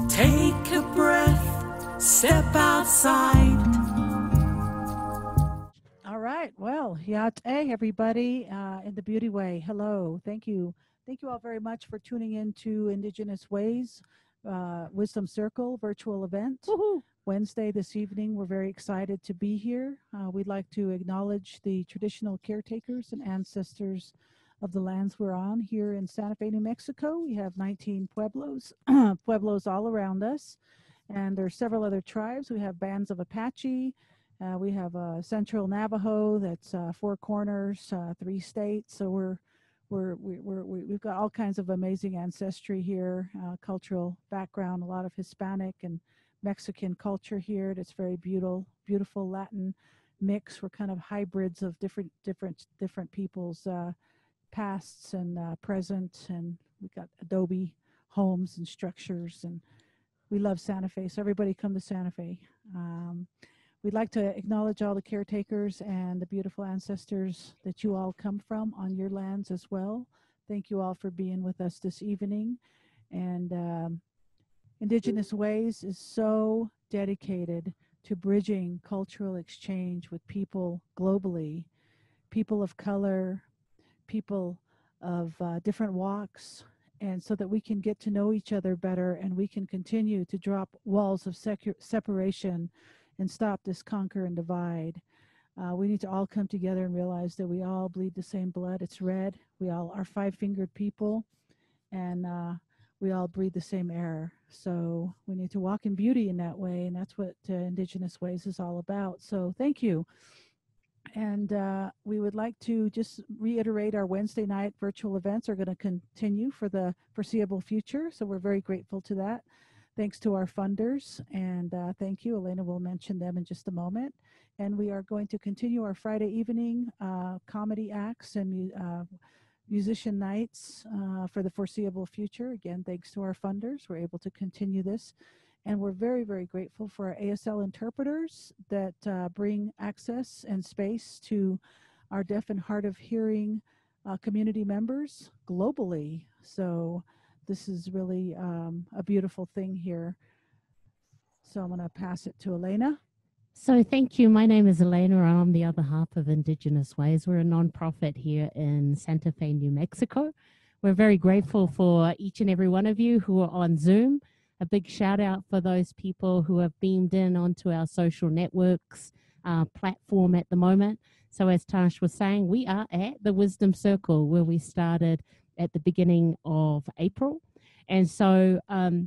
Take a breath, step outside. All right. Well, yate, everybody, in the beauty way. Hello. Thank you. Thank you all very much for tuning in to Indigenous Ways Wisdom Circle virtual event. Woohoo! Wednesday this evening. We're very excited to be here. We'd like to acknowledge the traditional caretakers and ancestors of the lands we're on here in Santa Fe, New Mexico. We have 19 pueblos, pueblos all around us. And there's several other tribes. We have bands of Apache. We have Central Navajo. That's 4 corners, 3 states. So we've got all kinds of amazing ancestry here, cultural background, a lot of Hispanic and Mexican culture here. That's very beautiful Latin mix. We're kind of hybrids of different peoples. Pasts and present, and we got adobe homes and structures, and we love Santa Fe, so everybody come to Santa Fe. We'd like to acknowledge all the caretakers and the beautiful ancestors that you all come from on your lands as well. Thank you all for being with us this evening. And Indigenous Ways is so dedicated to bridging cultural exchange with people globally, people of color, people of different walks, and so that we can get to know each other better and we can continue to drop walls of separation and stop this conquer and divide. We need to all come together and realize that we all bleed the same blood. It's red. We all are 5-fingered people, and we all breathe the same air. So we need to walk in beauty in that way, and that's what Indigenous Ways is all about. So thank you. And we would like to just reiterate our Wednesday night virtual events are going to continue for the foreseeable future. So we're very grateful to that. Thanks to our funders. And thank you. Elena will mention them in just a moment. And we are going to continue our Friday evening comedy acts and musician nights for the foreseeable future. Again, thanks to our funders, we're able to continue this. And we're very, very grateful for our ASL interpreters that bring access and space to our deaf and hard of hearing community members globally. So this is really a beautiful thing here. So I'm going to pass it to Elena. So thank you. My name is Elena. I'm the other half of Indigenous Ways. We're a nonprofit here in Santa Fe, New Mexico. We're very grateful for each and every one of you who are on Zoom. A big shout out for those people who have beamed in onto our social networks platform at the moment. So as Tash was saying, we are at the Wisdom Circle where we started at the beginning of April. And so I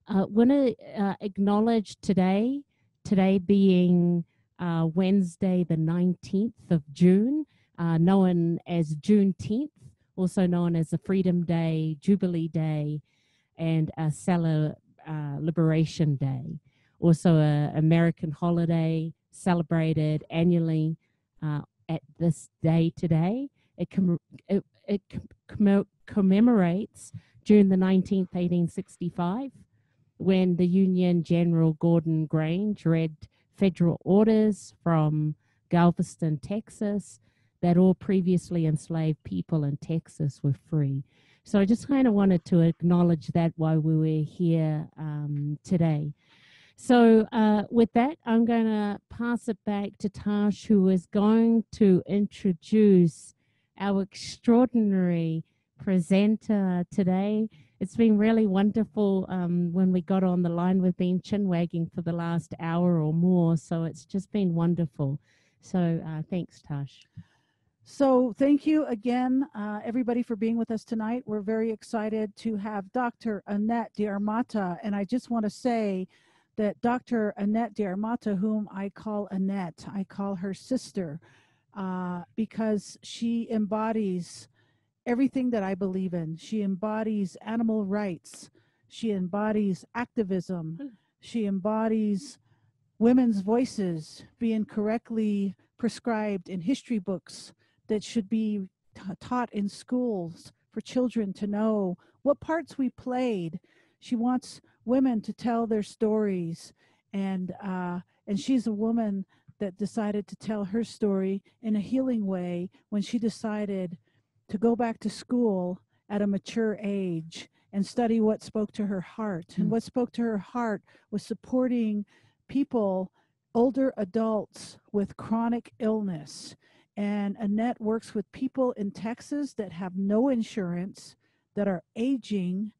want to acknowledge today being Wednesday, the 19th of June, known as Juneteenth, also known as the Freedom Day, Jubilee Day, and a Liberation Day. Also an American holiday celebrated annually at this day today. It commemorates June the 19th, 1865, when the Union General Gordon Grange read federal orders from Galveston, Texas, that all previously enslaved people in Texas were free. So I just kind of wanted to acknowledge that while we were here today. So with that, I'm going to pass it back to Tash, who is going to introduce our extraordinary presenter today. It's been really wonderful when we got on the line. We've been chin-wagging for the last hour or more, so it's just been wonderful. So thanks, Tash. So thank you again, everybody, for being with us tonight. We're very excited to have Dr. Annette D'Armata. And I just want to say that Dr. Annette D'Armata, whom I call Annette, I call her sister, because she embodies everything that I believe in. She embodies animal rights. She embodies activism. She embodies women's voices being correctly prescribed in history books that should be taught in schools for children to know what parts we played. She wants women to tell their stories, and she's a woman that decided to tell her story in a healing way when she decided to go back to school at a mature age and study what spoke to her heart. And what spoke to her heart was supporting people, older adults with chronic illness. And Annette works with people in Texas that have no insurance, that are aging,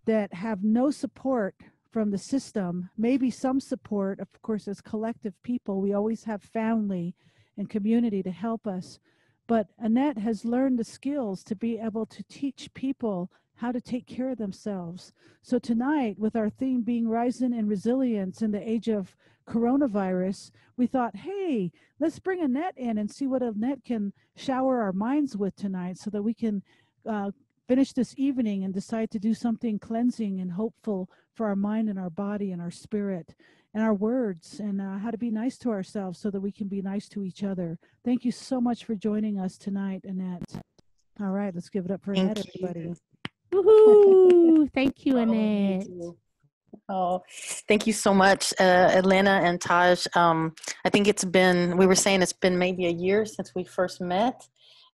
that have no support from the system, maybe some support, of course, as collective people. We always have family and community to help us. But Annette has learned the skills to be able to teach people how to take care of themselves. So tonight, with our theme being Rising in Resilience in the age of coronavirus, we thought, hey, let's bring Annette in and see what Annette can shower our minds with tonight so that we can finish this evening and decide to do something cleansing and hopeful for our mind and our body and our spirit and our words, and how to be nice to ourselves so that we can be nice to each other. Thank you so much for joining us tonight, Annette. All right, let's give it up for Annette, everybody. Woohoo! Thank you, Annette. Oh, thank you so much, Elena and Taj. I think we were saying it's been maybe a year since we first met,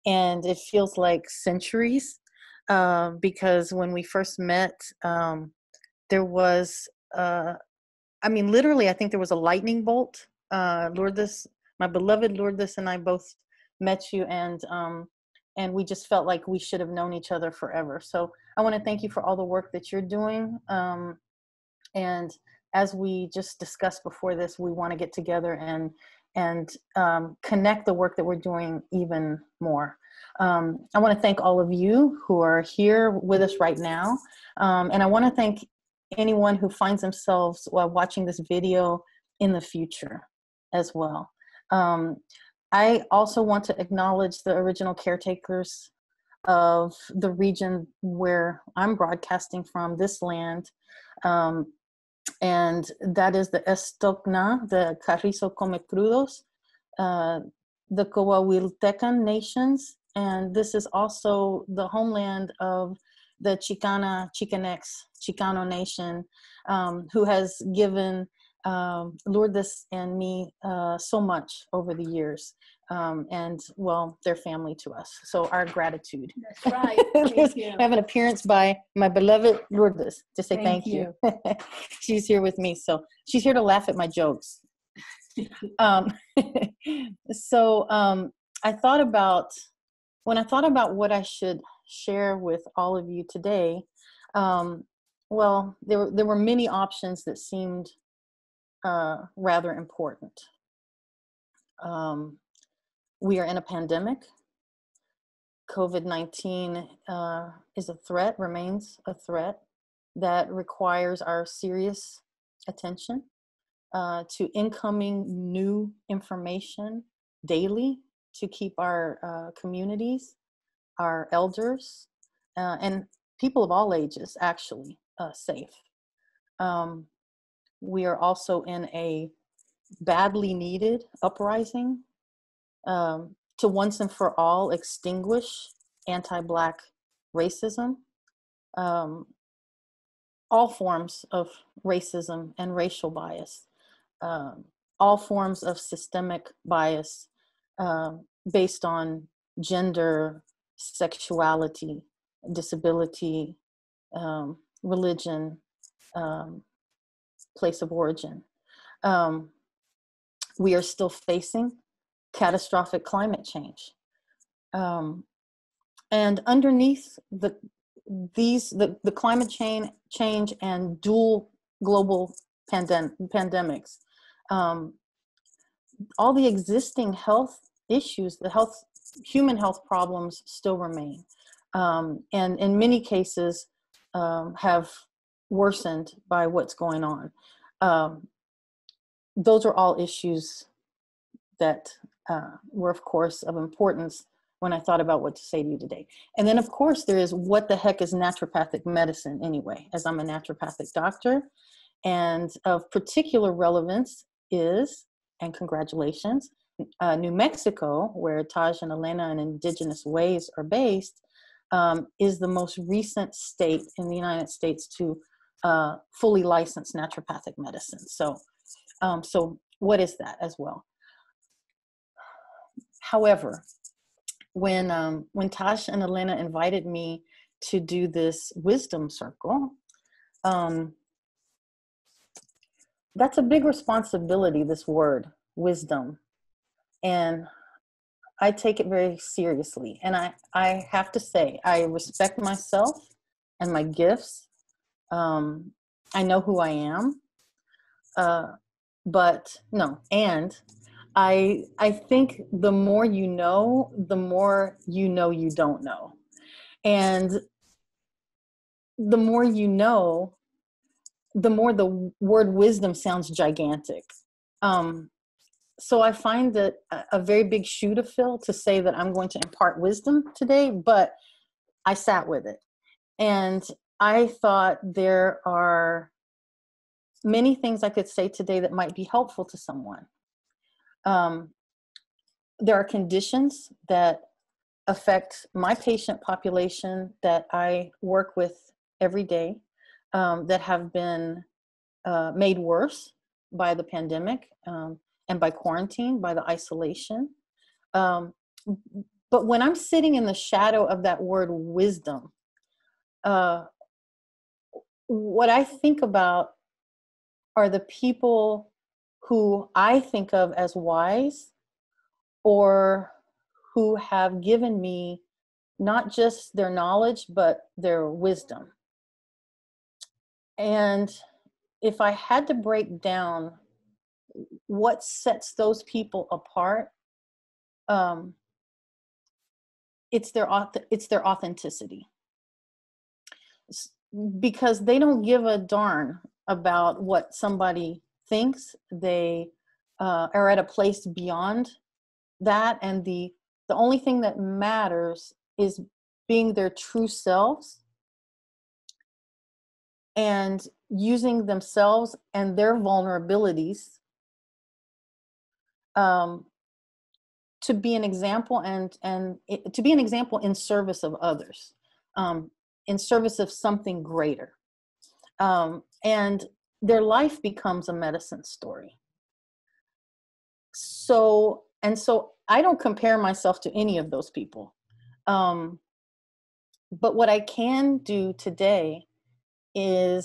and it feels like centuries, because when we first met, there was, literally, I think there was a lightning bolt. Lourdes, my beloved Lourdes, and I both met you, and we just felt like we should have known each other forever. So I want to thank you for all the work that you're doing. And as we just discussed before this, we want to get together and connect the work that we're doing even more. I want to thank all of you who are here with us right now. And I want to thank anyone who finds themselves while watching this video in the future as well. I also want to acknowledge the original caretakers of the region where I'm broadcasting from, this land. And that is the Estocna, the Carrizo Come Crudos, the Coahuiltecan nations, and this is also the homeland of the Chicanx, Chicano nation, who has given Lourdes and me so much over the years, and well, their family to us. So our gratitude. That's right. Thank you. I have an appearance by my beloved Lourdes to say thank you. She's here with me, so she's here to laugh at my jokes. I thought about, when I thought about what I should share with all of you today, well, there were many options that seemed rather important. We are in a pandemic. COVID-19 is a threat, remains a threat that requires our serious attention to incoming new information daily to keep our communities, our elders, and people of all ages actually safe. We are also in a badly needed uprising to once and for all extinguish anti-Black racism, all forms of racism and racial bias, all forms of systemic bias based on gender, sexuality, disability, religion, place of origin. We are still facing catastrophic climate change. And underneath the climate change and dual global pandemics, all the existing health issues, human health problems still remain. And in many cases have worsened by what's going on. Those are all issues that were, of course, of importance when I thought about what to say to you today. And then, of course, there is what the heck is naturopathic medicine anyway, as I'm a naturopathic doctor. And of particular relevance is, and congratulations, New Mexico, where Taj and Elena and IndigenousWays are based, is the most recent state in the United States to fully license naturopathic medicine. So what is that as well? However, when Taj and Elena invited me to do this wisdom circle. That's a big responsibility, this word, wisdom. And I take it very seriously. And I have to say, I respect myself and my gifts. I know who I am. But no, and I think the more you know you don't know. And the more you know, the more the word wisdom sounds gigantic. So I find that a very big shoe to fill to say that I'm going to impart wisdom today, but I sat with it. And I thought there are many things I could say today that might be helpful to someone. There are conditions that affect my patient population that I work with every day, that have been made worse by the pandemic, and by quarantine, by the isolation. But when I'm sitting in the shadow of that word wisdom, what I think about are the people who I think of as wise, or who have given me not just their knowledge, but their wisdom. And if I had to break down what sets those people apart, it's their authenticity. Because they don't give a darn about what somebody thinks. They are at a place beyond that, and the only thing that matters is being their true selves and using themselves and their vulnerabilities to be an example, and to be an example in service of others, in service of something greater. And their life becomes a medicine story. So I don't compare myself to any of those people. But what I can do today in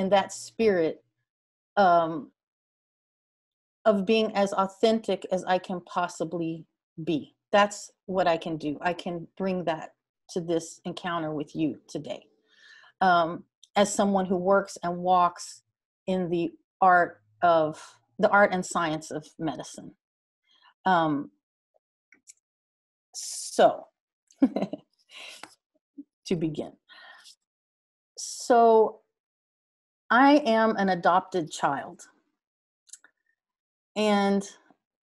that spirit, of being as authentic as I can possibly be. That's what I can do. I can bring that to this encounter with you today. As someone who works and walks in the art and science of medicine. So, to begin. So, I am an adopted child. And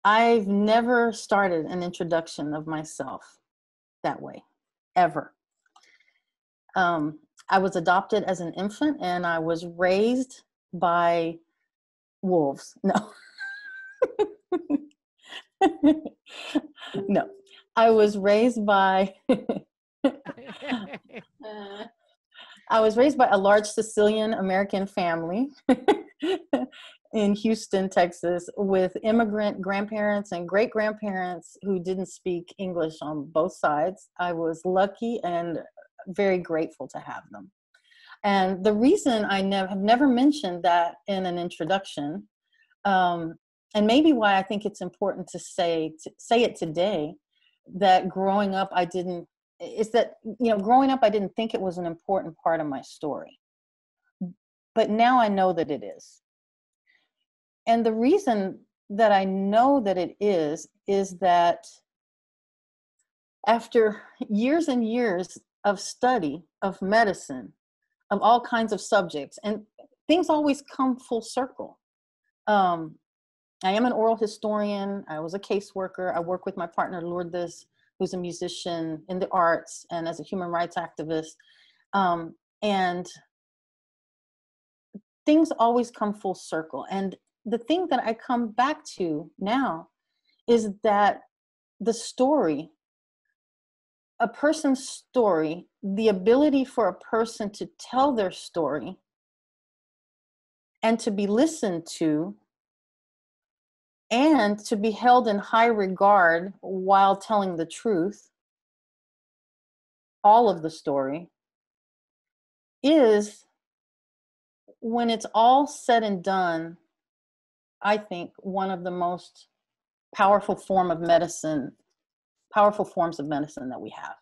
I've never started an introduction of myself that way, ever. I was adopted as an infant, and I was raised by wolves. No. No. I was raised by a large Sicilian American family in Houston, Texas, with immigrant grandparents and great-grandparents who didn't speak English on both sides. I was lucky and very grateful to have them. And the reason I have never mentioned that in an introduction, and maybe why I think it's important to say it today, that growing up I didn't think it was an important part of my story. But now I know that it is. And the reason that I know that it is that after years and years of study of medicine, of all kinds of subjects, and things always come full circle. I am an oral historian. I was a caseworker. I work with my partner, Lourdes, who's a musician in the arts and as a human rights activist. And things always come full circle. And the thing that I come back to now is that the story, a person's story, the ability for a person to tell their story and to be listened to and to be held in high regard while telling the truth, all of the story, is, when it's all said and done, I think one of the most powerful forms of medicine that we have.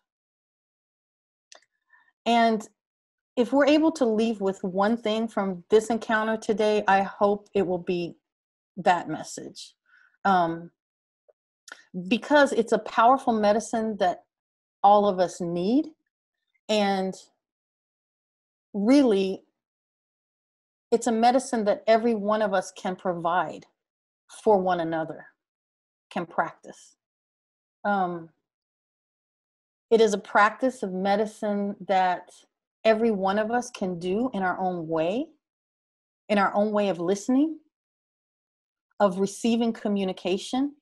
And if we're able to leave with one thing from this encounter today, I hope it will be that message. Because it's a powerful medicine that all of us need. And really, it's a medicine that every one of us can provide for one another, can practice. It is a practice of medicine that every one of us can do in our own way of listening, of receiving communication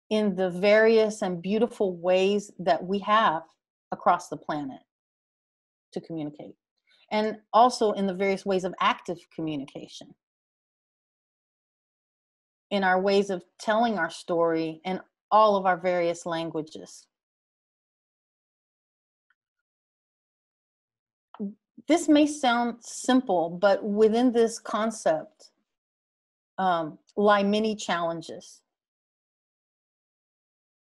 in the various and beautiful ways that we have across the planet to communicate, and also in the various ways of active communication, in our ways of telling our story in all of our various languages. This may sound simple, but within this concept lie many challenges.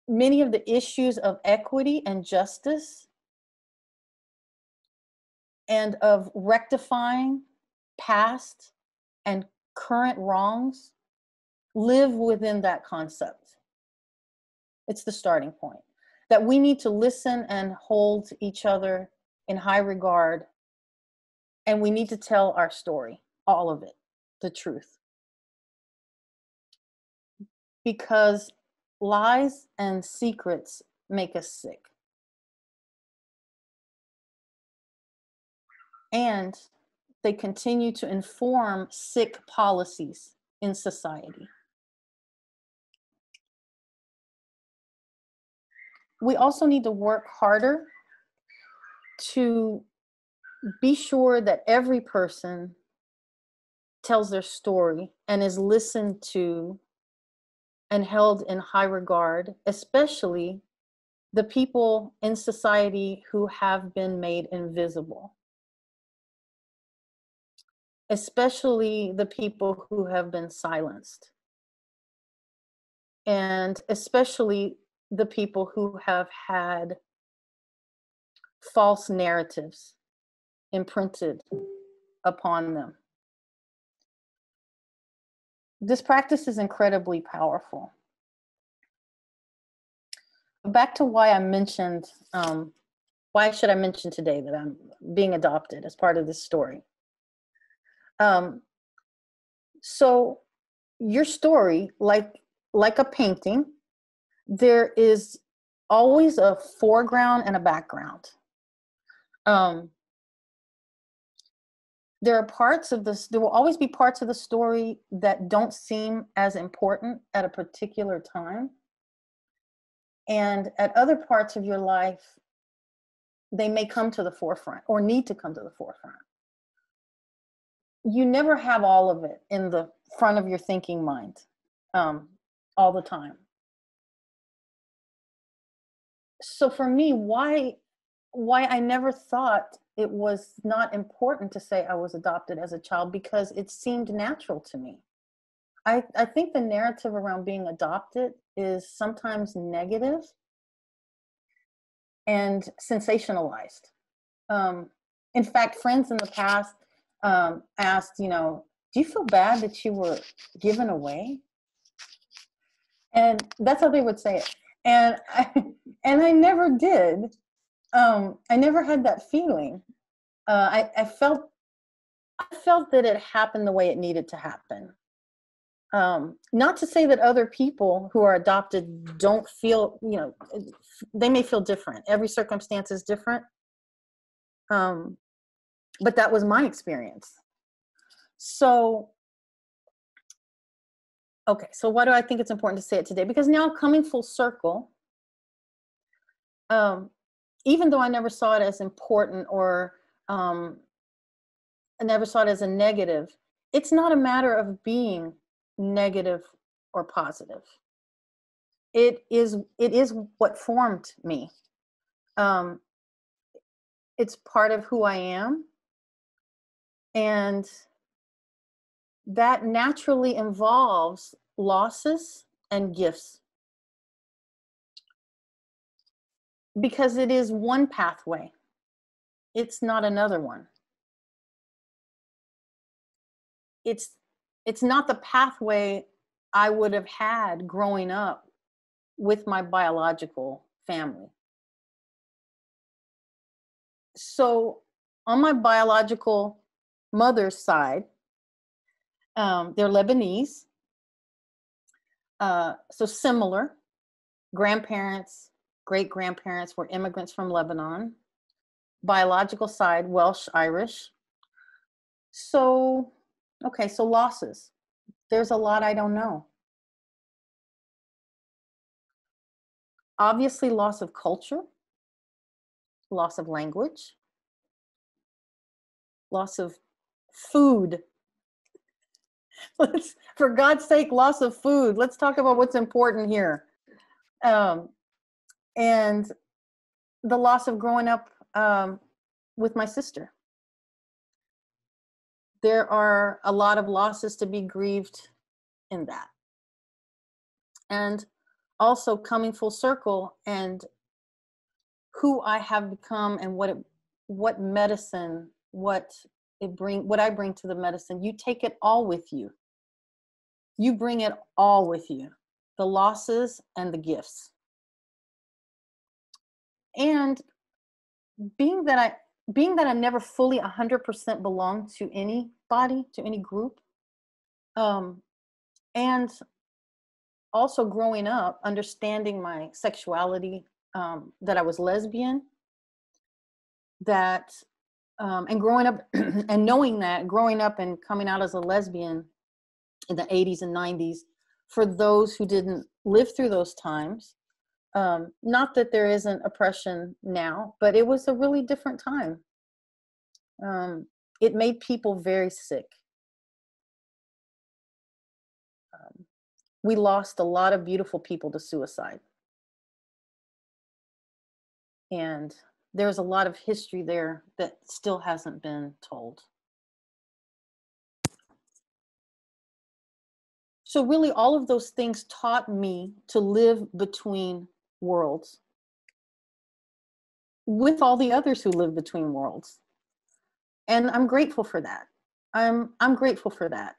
Many of the issues of equity and justice, and of rectifying past and current wrongs, live within that concept. It's the starting point, that we need to listen and hold each other in high regard, and we need to tell our story, all of it, the truth. Because lies and secrets make us sick. And they continue to inform sick policies in society. We also need to work harder to be sure that every person tells their story and is listened to and held in high regard, especially the people in society who have been made invisible, especially the people who have been silenced, and especially the people who have had false narratives imprinted upon them. This practice is incredibly powerful. Back to why I mentioned, why should I mention today that I'm being adopted as part of this story? So your story, like a painting, there is always a foreground and a background. There will always be parts of the story that don't seem as important at a particular time. And at other parts of your life, they may come to the forefront or need to come to the forefront. You never have all of it in the front of your thinking mind all the time. So for me, why I never thought it was not important to say I was adopted as a child, because it seemed natural to me. I think the narrative around being adopted is sometimes negative and sensationalized. In fact, friends in the past asked, do you feel bad that you were given away? And that's how they would say it. And I never did. I never had that feeling. I felt that it happened the way it needed to happen. Not to say that other people who are adopted don't feel, they may feel different. Every circumstance is different. But that was my experience. So, okay, so why do I think it's important to say it today? Because now, coming full circle, even though I never saw it as important, or I never saw it as a negative, it's not a matter of being negative or positive. It is what formed me. it's part of who I am. And that naturally involves losses and gifts, because it is one pathway. It's not another one. It's not the pathway I would have had growing up with my biological family. So on my biological mother's side, they're Lebanese. So similar. Grandparents, great-grandparents were immigrants from Lebanon. Biological side, Welsh, Irish. So, okay, so losses. There's a lot I don't know. Obviously, loss of culture, loss of language, loss of food. For God's sake, loss of food. Let's talk about what's important here. And the loss of growing up with my sister. There are a lot of losses to be grieved in that. And also coming full circle and who I have become and what medicine, what I bring to the medicine. You take it all with you. You bring it all with you, the losses and the gifts. And being that I never fully 100% belonged to anybody, to any group, and also growing up, understanding my sexuality, that I was lesbian, that, and growing up and knowing that, growing up and coming out as a lesbian in the 80s and 90s, for those who didn't live through those times, not that there isn't oppression now, but it was a really different time. It made people very sick. We lost a lot of beautiful people to suicide. And there's a lot of history there that still hasn't been told. So really all of those things taught me to live between worlds with all the others who live between worlds. And I'm grateful for that. I'm grateful for that.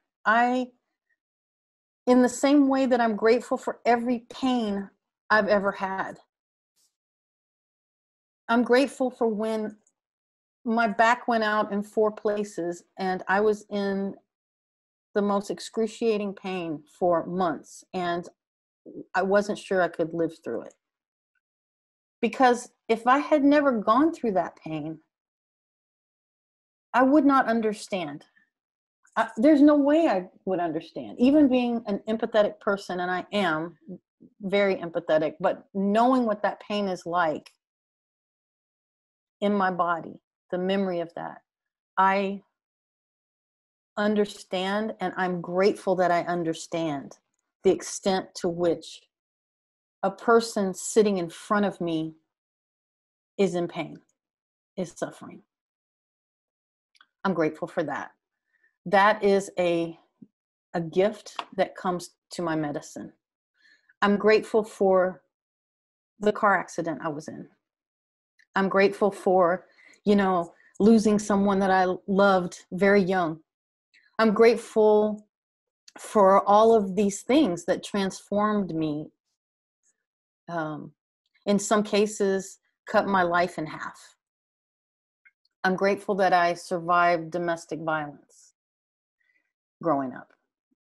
In the same way that I'm grateful for every pain I've ever had. I'm grateful for when my back went out in 4 places and I was in the most excruciating pain for months and I wasn't sure I could live through it. Because if I had never gone through that pain, I would not understand. There's no way I would understand. Even being an empathetic person, and I am very empathetic, but knowing what that pain is like in my body, the memory of that, I understand, and I'm grateful that I understand the extent to which a person sitting in front of me is in pain, is suffering. I'm grateful for that. That is a gift that comes to my medicine. I'm grateful for the car accident I was in. I'm grateful for, losing someone that I loved very young. I'm grateful for all of these things that transformed me. In some cases, cut my life in half. I'm grateful that I survived domestic violence growing up.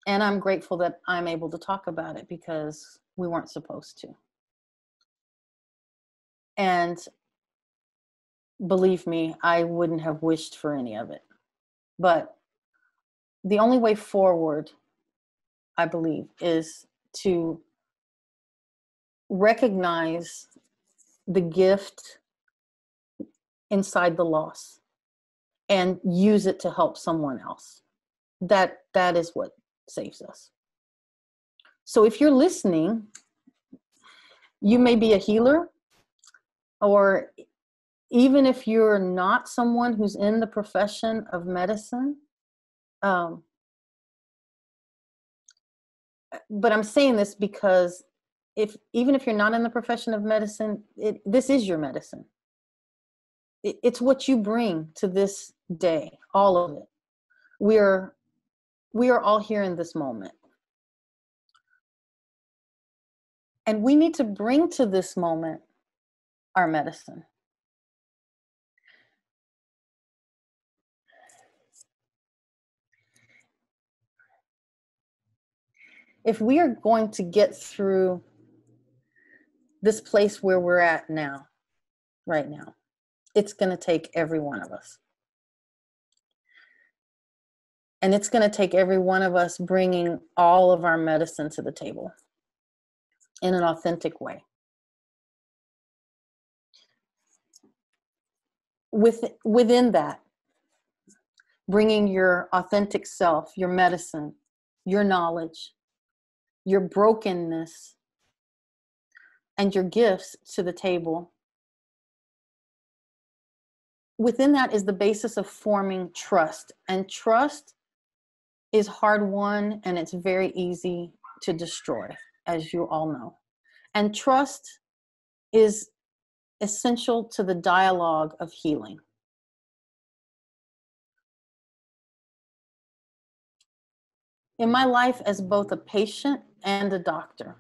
And I'm grateful that I'm able to talk about it because we weren't supposed to. And believe me, I wouldn't have wished for any of it. But the only way forward, I believe, is to recognize the gift inside the loss and use it to help someone else. That is what saves us. So if you're listening, you may be a healer, or even if you're not someone who's in the profession of medicine, but I'm saying this because even if you're not in the profession of medicine, this is your medicine. It's what you bring to this day, all of it. We are all here in this moment. And we need to bring to this moment our medicine. If we are going to get through this place where we're at now, right now, it's going to take every one of us. And it's going to take every one of us bringing all of our medicine to the table in an authentic way. Within that, bringing your authentic self, your medicine, your knowledge, your brokenness, and your gifts to the table. Within that is the basis of forming trust. And trust is hard won, and it's very easy to destroy, as you all know. And trust is essential to the dialogue of healing. In my life as both a patient and a doctor,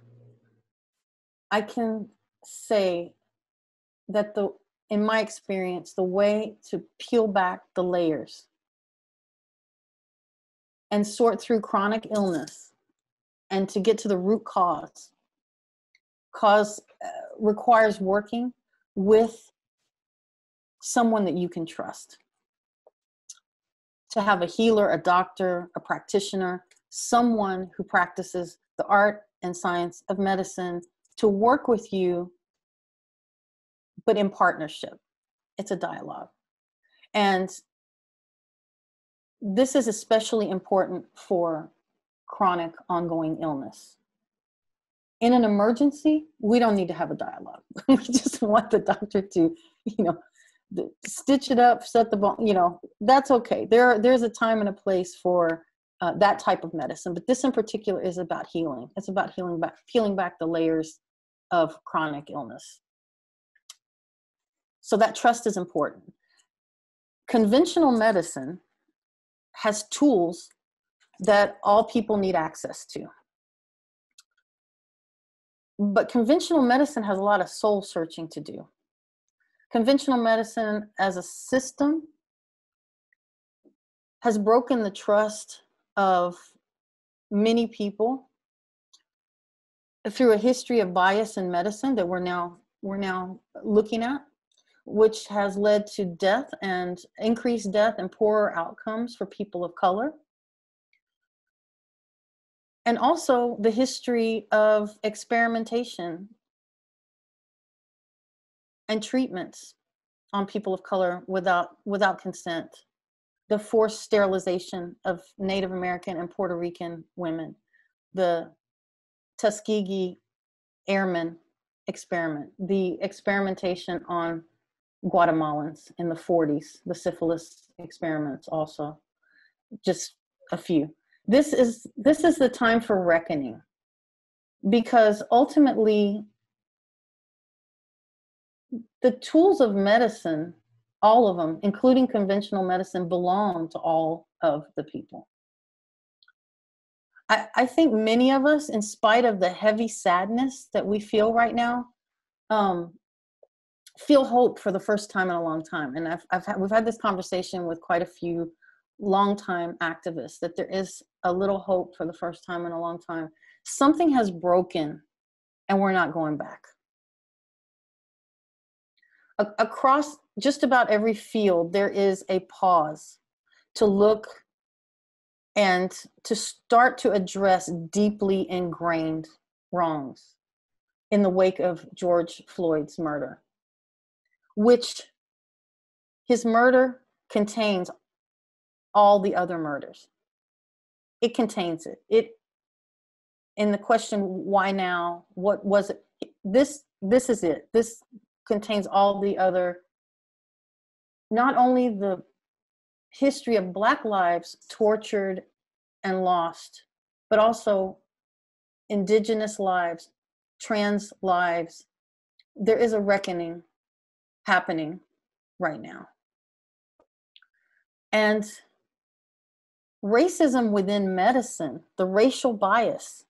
I can say that in my experience, the way to peel back the layers and sort through chronic illness and to get to the root cause requires working with someone that you can trust. To have a healer, a doctor, a practitioner, someone who practices the art and science of medicine to work with you, but in partnership. It's a dialogue. And this is especially important for chronic ongoing illness. In an emergency, we don't need to have a dialogue. We just want the doctor to, stitch it up, set the bone, that's okay. There's a time and a place for that type of medicine, but this in particular is about healing. It's about peeling back the layers of chronic illness. So that trust is important. Conventional medicine has tools that all people need access to. But conventional medicine has a lot of soul searching to do. Conventional medicine as a system has broken the trust of many people through a history of bias in medicine that we're now looking at, which has led to death and increased death and poorer outcomes for people of color. And also the history of experimentation and treatments on people of color without consent. The forced sterilization of Native American and Puerto Rican women. The Tuskegee Airmen experiment. The experimentation on Guatemalans in the 40s. The syphilis experiments also. Just a few. This is the time for reckoning, because ultimately the tools of medicine, all of them, including conventional medicine, belong to all of the people. I think many of us, in spite of the heavy sadness that we feel right now, feel hope for the first time in a long time. And we've had this conversation with quite a few longtime activists, that there is a little hope for the first time in a long time. Something has broken and we're not going back. Across just about every field, there is a pause to look and to start to address deeply ingrained wrongs in the wake of George Floyd's murder, which his murder contains all the other murders. It contains it. In the question, why now? What was it? This is it. This contains all the other not only the history of Black lives tortured and lost, but also Indigenous lives, trans lives. There is a reckoning happening right now. And racism within medicine, the racial bias,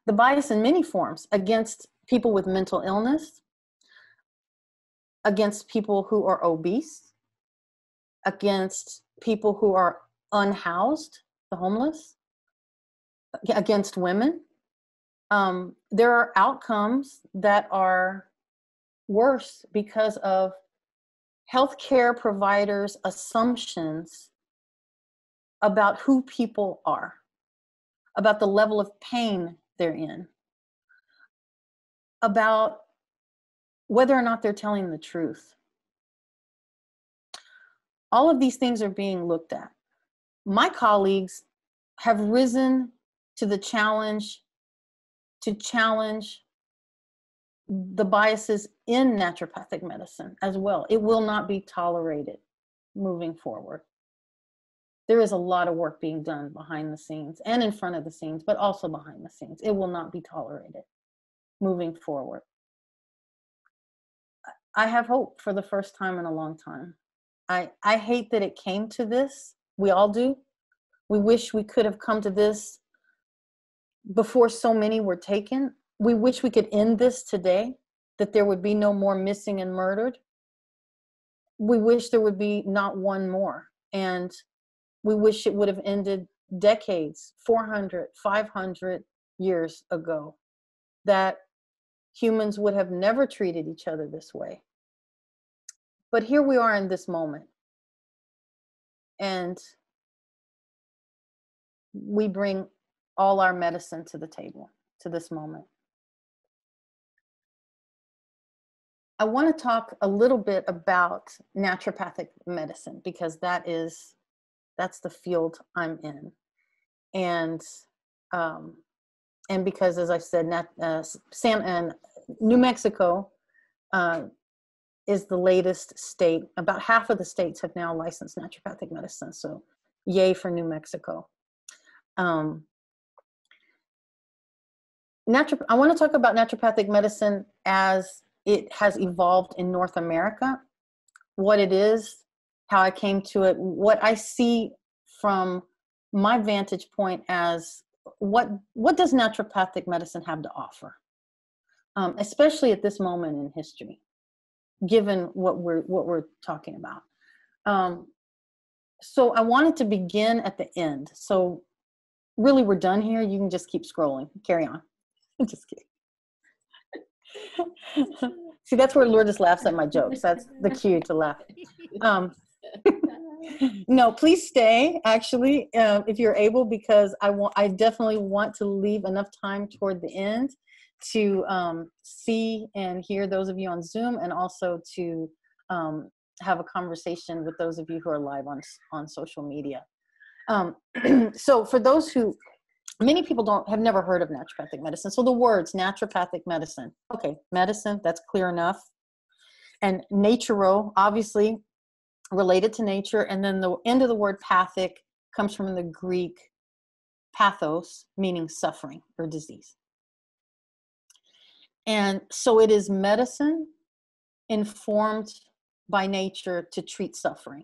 the bias in many forms against people with mental illness, against people who are obese, against people who are unhoused, the homeless, against women. There are outcomes that are worse because of healthcare providers' assumptions about who people are, about the level of pain they're in, about whether or not they're telling the truth. All of these things are being looked at. My colleagues have risen to the challenge to challenge the biases in naturopathic medicine as well. It will not be tolerated moving forward. There is a lot of work being done behind the scenes and in front of the scenes, but also behind the scenes. It will not be tolerated moving forward. I have hope for the first time in a long time. I hate that it came to this. We all do. We wish we could have come to this before so many were taken. We wish we could end this today, that there would be no more missing and murdered. We wish there would be not one more. And we wish it would have ended decades, 400, 500 years ago, that humans would have never treated each other this way. But here we are in this moment. And we bring all our medicine to the table, to this moment. I want to talk a little bit about naturopathic medicine, because that's the field I'm in. And because, as I said, New Mexico is the latest state. About half of the states have now licensed naturopathic medicine. So yay for New Mexico. I want to talk about naturopathic medicine as it has evolved in North America, what it is, how I came to it, what I see from my vantage point as what does naturopathic medicine have to offer, especially at this moment in history, given what we're talking about. So I wanted to begin at the end. So really, we're done here. You can just keep scrolling. Carry on. I'm just kidding. See, that's where Lourdes laughs at my jokes. That's the cue to laugh. No, please stay, actually, if you're able, because I definitely want to leave enough time toward the end to see and hear those of you on Zoom, and also to have a conversation with those of you who are live on social media. So for those who, many people have never heard of naturopathic medicine. So the words naturopathic medicine, okay, medicine, that's clear enough. And naturo, obviously related to nature. And then the end of the word pathic comes from the Greek pathos, meaning suffering or disease. And so it is medicine informed by nature to treat suffering.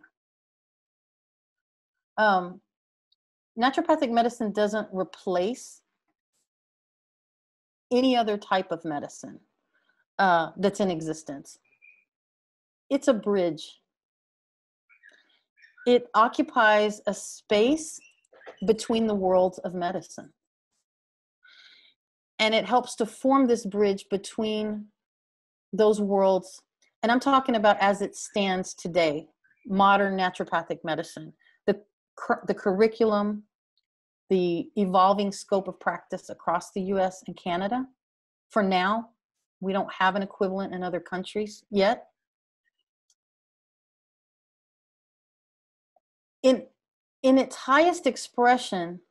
Naturopathic medicine doesn't replace any other type of medicine that's in existence. It's a bridge. It occupies a space between the worlds of medicine. And it helps to form this bridge between those worlds. And I'm talking about as it stands today, modern naturopathic medicine. The curriculum, the evolving scope of practice across the US and Canada. For now, we don't have an equivalent in other countries yet. In its highest expression,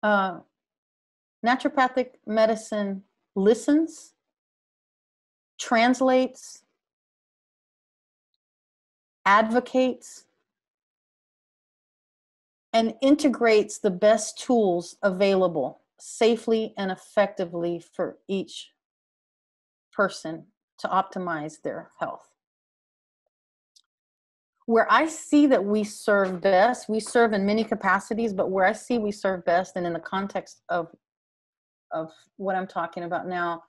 naturopathic medicine listens, translates, advocates and integrates the best tools available safely and effectively for each person to optimize their health. Where I see that we serve best, we serve in many capacities, but where I see we serve best, and in the context of what I'm talking about now,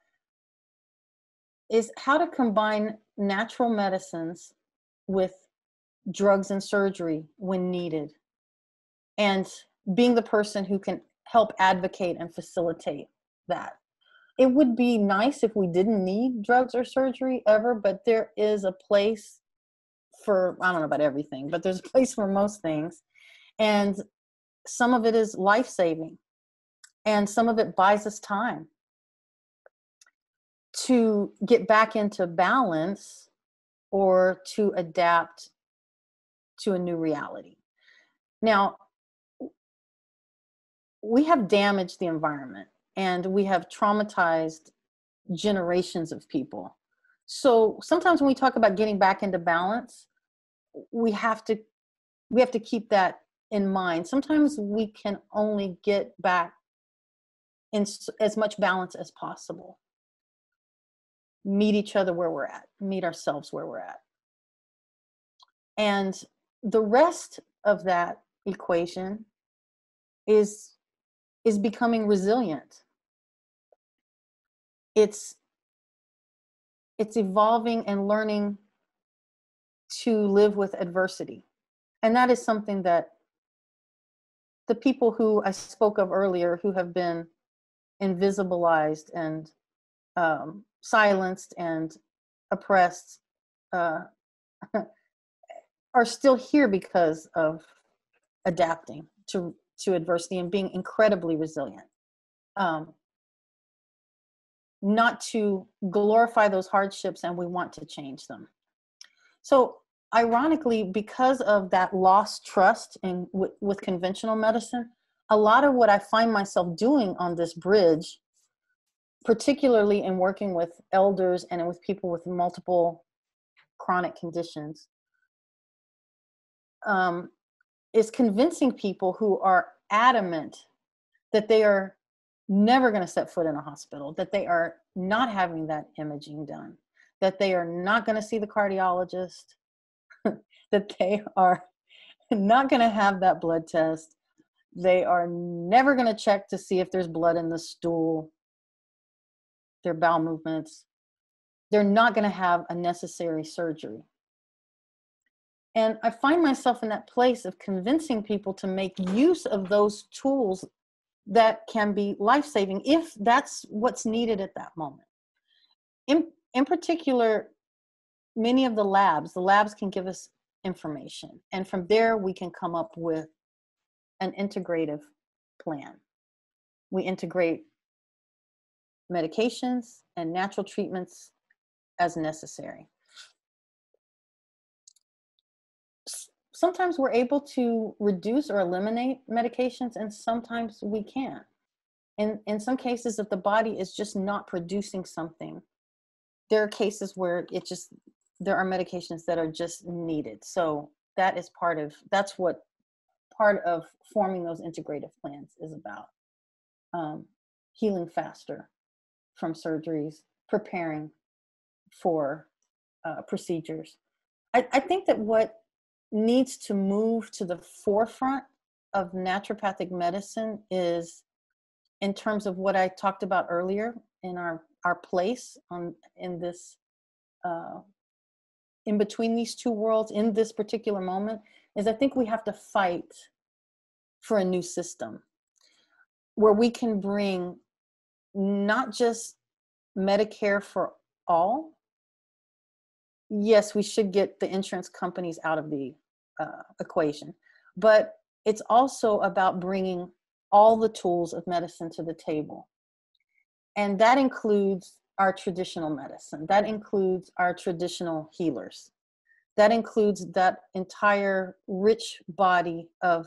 is how to combine natural medicines with drugs and surgery when needed, and being the person who can help advocate and facilitate that. It would be nice if we didn't need drugs or surgery ever, but there is a place for, I don't know about everything, but there's a place for most things. And some of it is life-saving, and some of it buys us time to get back into balance or to adapt to a new reality. Now, we have damaged the environment and we have traumatized generations of people. So sometimes when we talk about getting back into balance, we have to keep that in mind. Sometimes we can only get back in as much balance as possible. Meet each other where we're at, meet ourselves where we're at. And the rest of that equation is becoming resilient. It's evolving and learning to live with adversity. And that is something that the people who I spoke of earlier, who have been invisibilized and silenced and oppressed, are still here because of adapting to adversity and being incredibly resilient. Not to glorify those hardships, and we want to change them. So ironically, because of that lost trust with conventional medicine, a lot of what I find myself doing on this bridge, particularly in working with elders and with people with multiple chronic conditions, is convincing people who are adamant that they are never going to set foot in a hospital, that they are not having that imaging done, that they are not going to see the cardiologist, that they are not going to have that blood test, they are never going to check to see if there's blood in the stool, their bowel movements, they're not going to have a necessary surgery. And I find myself in that place of convincing people to make use of those tools that can be life-saving if that's what's needed at that moment. In particular, many of the labs can give us information. And from there, we can come up with an integrative plan. We integrate medications and natural treatments as necessary. Sometimes we're able to reduce or eliminate medications, and sometimes we can't. And in some cases, if the body is just not producing something, there are cases where there are medications that are just needed. So that's what part of forming those integrative plans is about. Healing faster from surgeries, preparing for procedures. I think that what needs to move to the forefront of naturopathic medicine is, in terms of what I talked about earlier, in our place in this in between these two worlds in this particular moment, is I think we have to fight for a new system where we can bring not just Medicare for all. Yes, we should get the insurance companies out of the equation, but it's also about bringing all the tools of medicine to the table. And that includes our traditional medicine. That includes our traditional healers. That includes that entire rich body of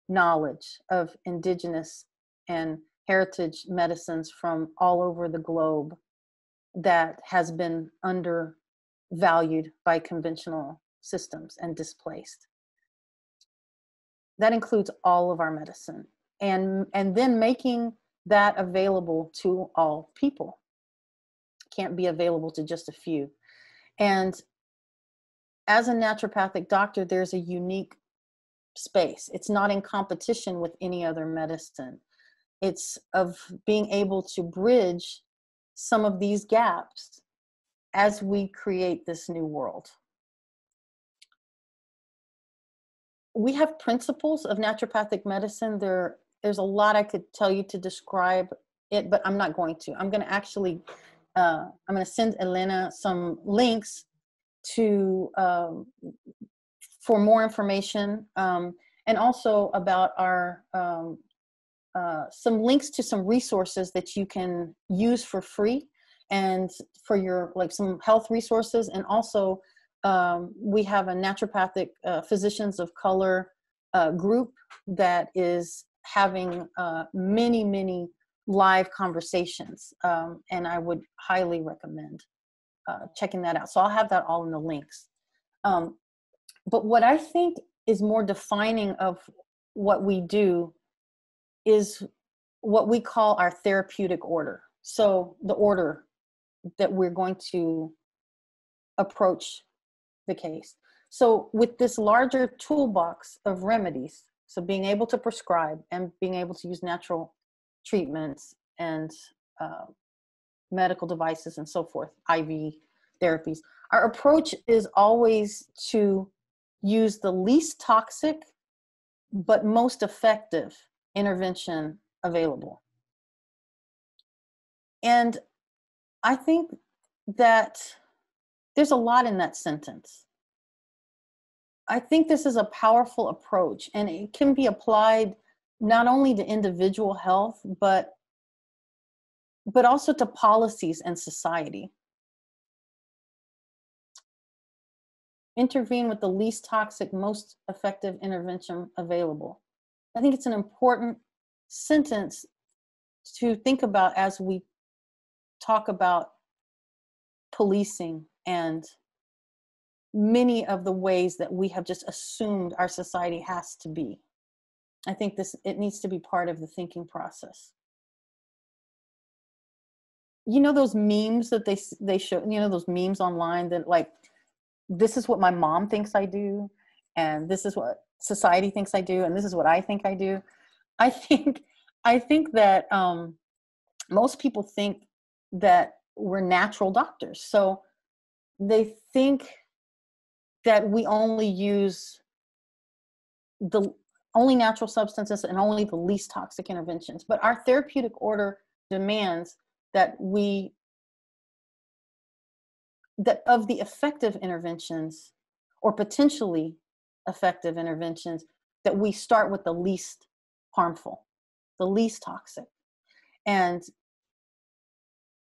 knowledge of indigenous and heritage medicines from all over the globe that has been undervalued by conventional systems and displaced. That includes all of our medicine, and then making that available to all people. Can't be available to just a few. And as a naturopathic doctor, there's a unique space. It's not in competition with any other medicine. It's of being able to bridge some of these gaps as we create this new world. We have principles of naturopathic medicine. There's a lot I could tell you to describe it, but I'm not going to. I'm going to actually, I'm going to send Elena some links to, for more information, and also about our, some links to some resources that you can use for free, and for your, like, some health resources. And also we have a naturopathic physicians of color group that is having many live conversations, and I would highly recommend checking that out. So I'll have that all in the links. But what I think is more defining of what we do is what we call our therapeutic order. So the order that we're going to approach the case. So with this larger toolbox of remedies, so being able to prescribe and being able to use natural treatments and medical devices and so forth, IV therapies, our approach is always to use the least toxic but most effective intervention available. And I think that there's a lot in that sentence. I think this is a powerful approach, and it can be applied not only to individual health, but also to policies and society. Intervene with the least toxic, most effective intervention available. I think it's an important sentence to think about as we talk about policing and many of the ways that we have just assumed our society has to be. I think it needs to be part of the thinking process. You know those memes that they show, you know, those memes online that, like, this is what my mom thinks I do, and this is what society thinks I do, and this is what I think I do. I think that most people think that we're natural doctors. So they think that we only use the only natural substances and only the least toxic interventions. But our therapeutic order demands that that of the effective interventions, or potentially effective interventions, that we start with the least harmful, the least toxic. And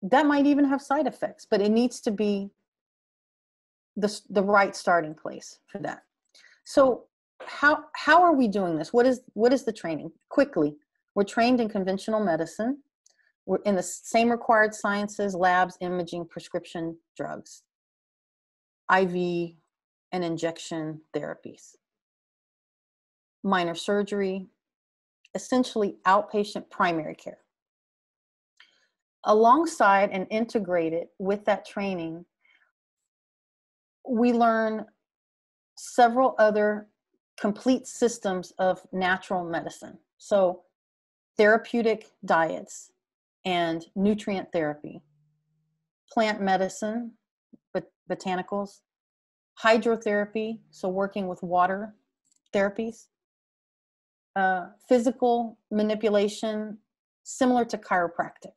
that might even have side effects, but it needs to be the right starting place for that. So how are we doing this? What is the training? Quickly, we're trained in conventional medicine. We're in the same required sciences, labs, imaging, prescription drugs, IV and injection therapies, minor surgery, essentially outpatient primary care. Alongside and integrated with that training, we learn several other complete systems of natural medicine. So therapeutic diets and nutrient therapy, plant medicine, botanicals, hydrotherapy, so working with water therapies, physical manipulation, similar to chiropractic.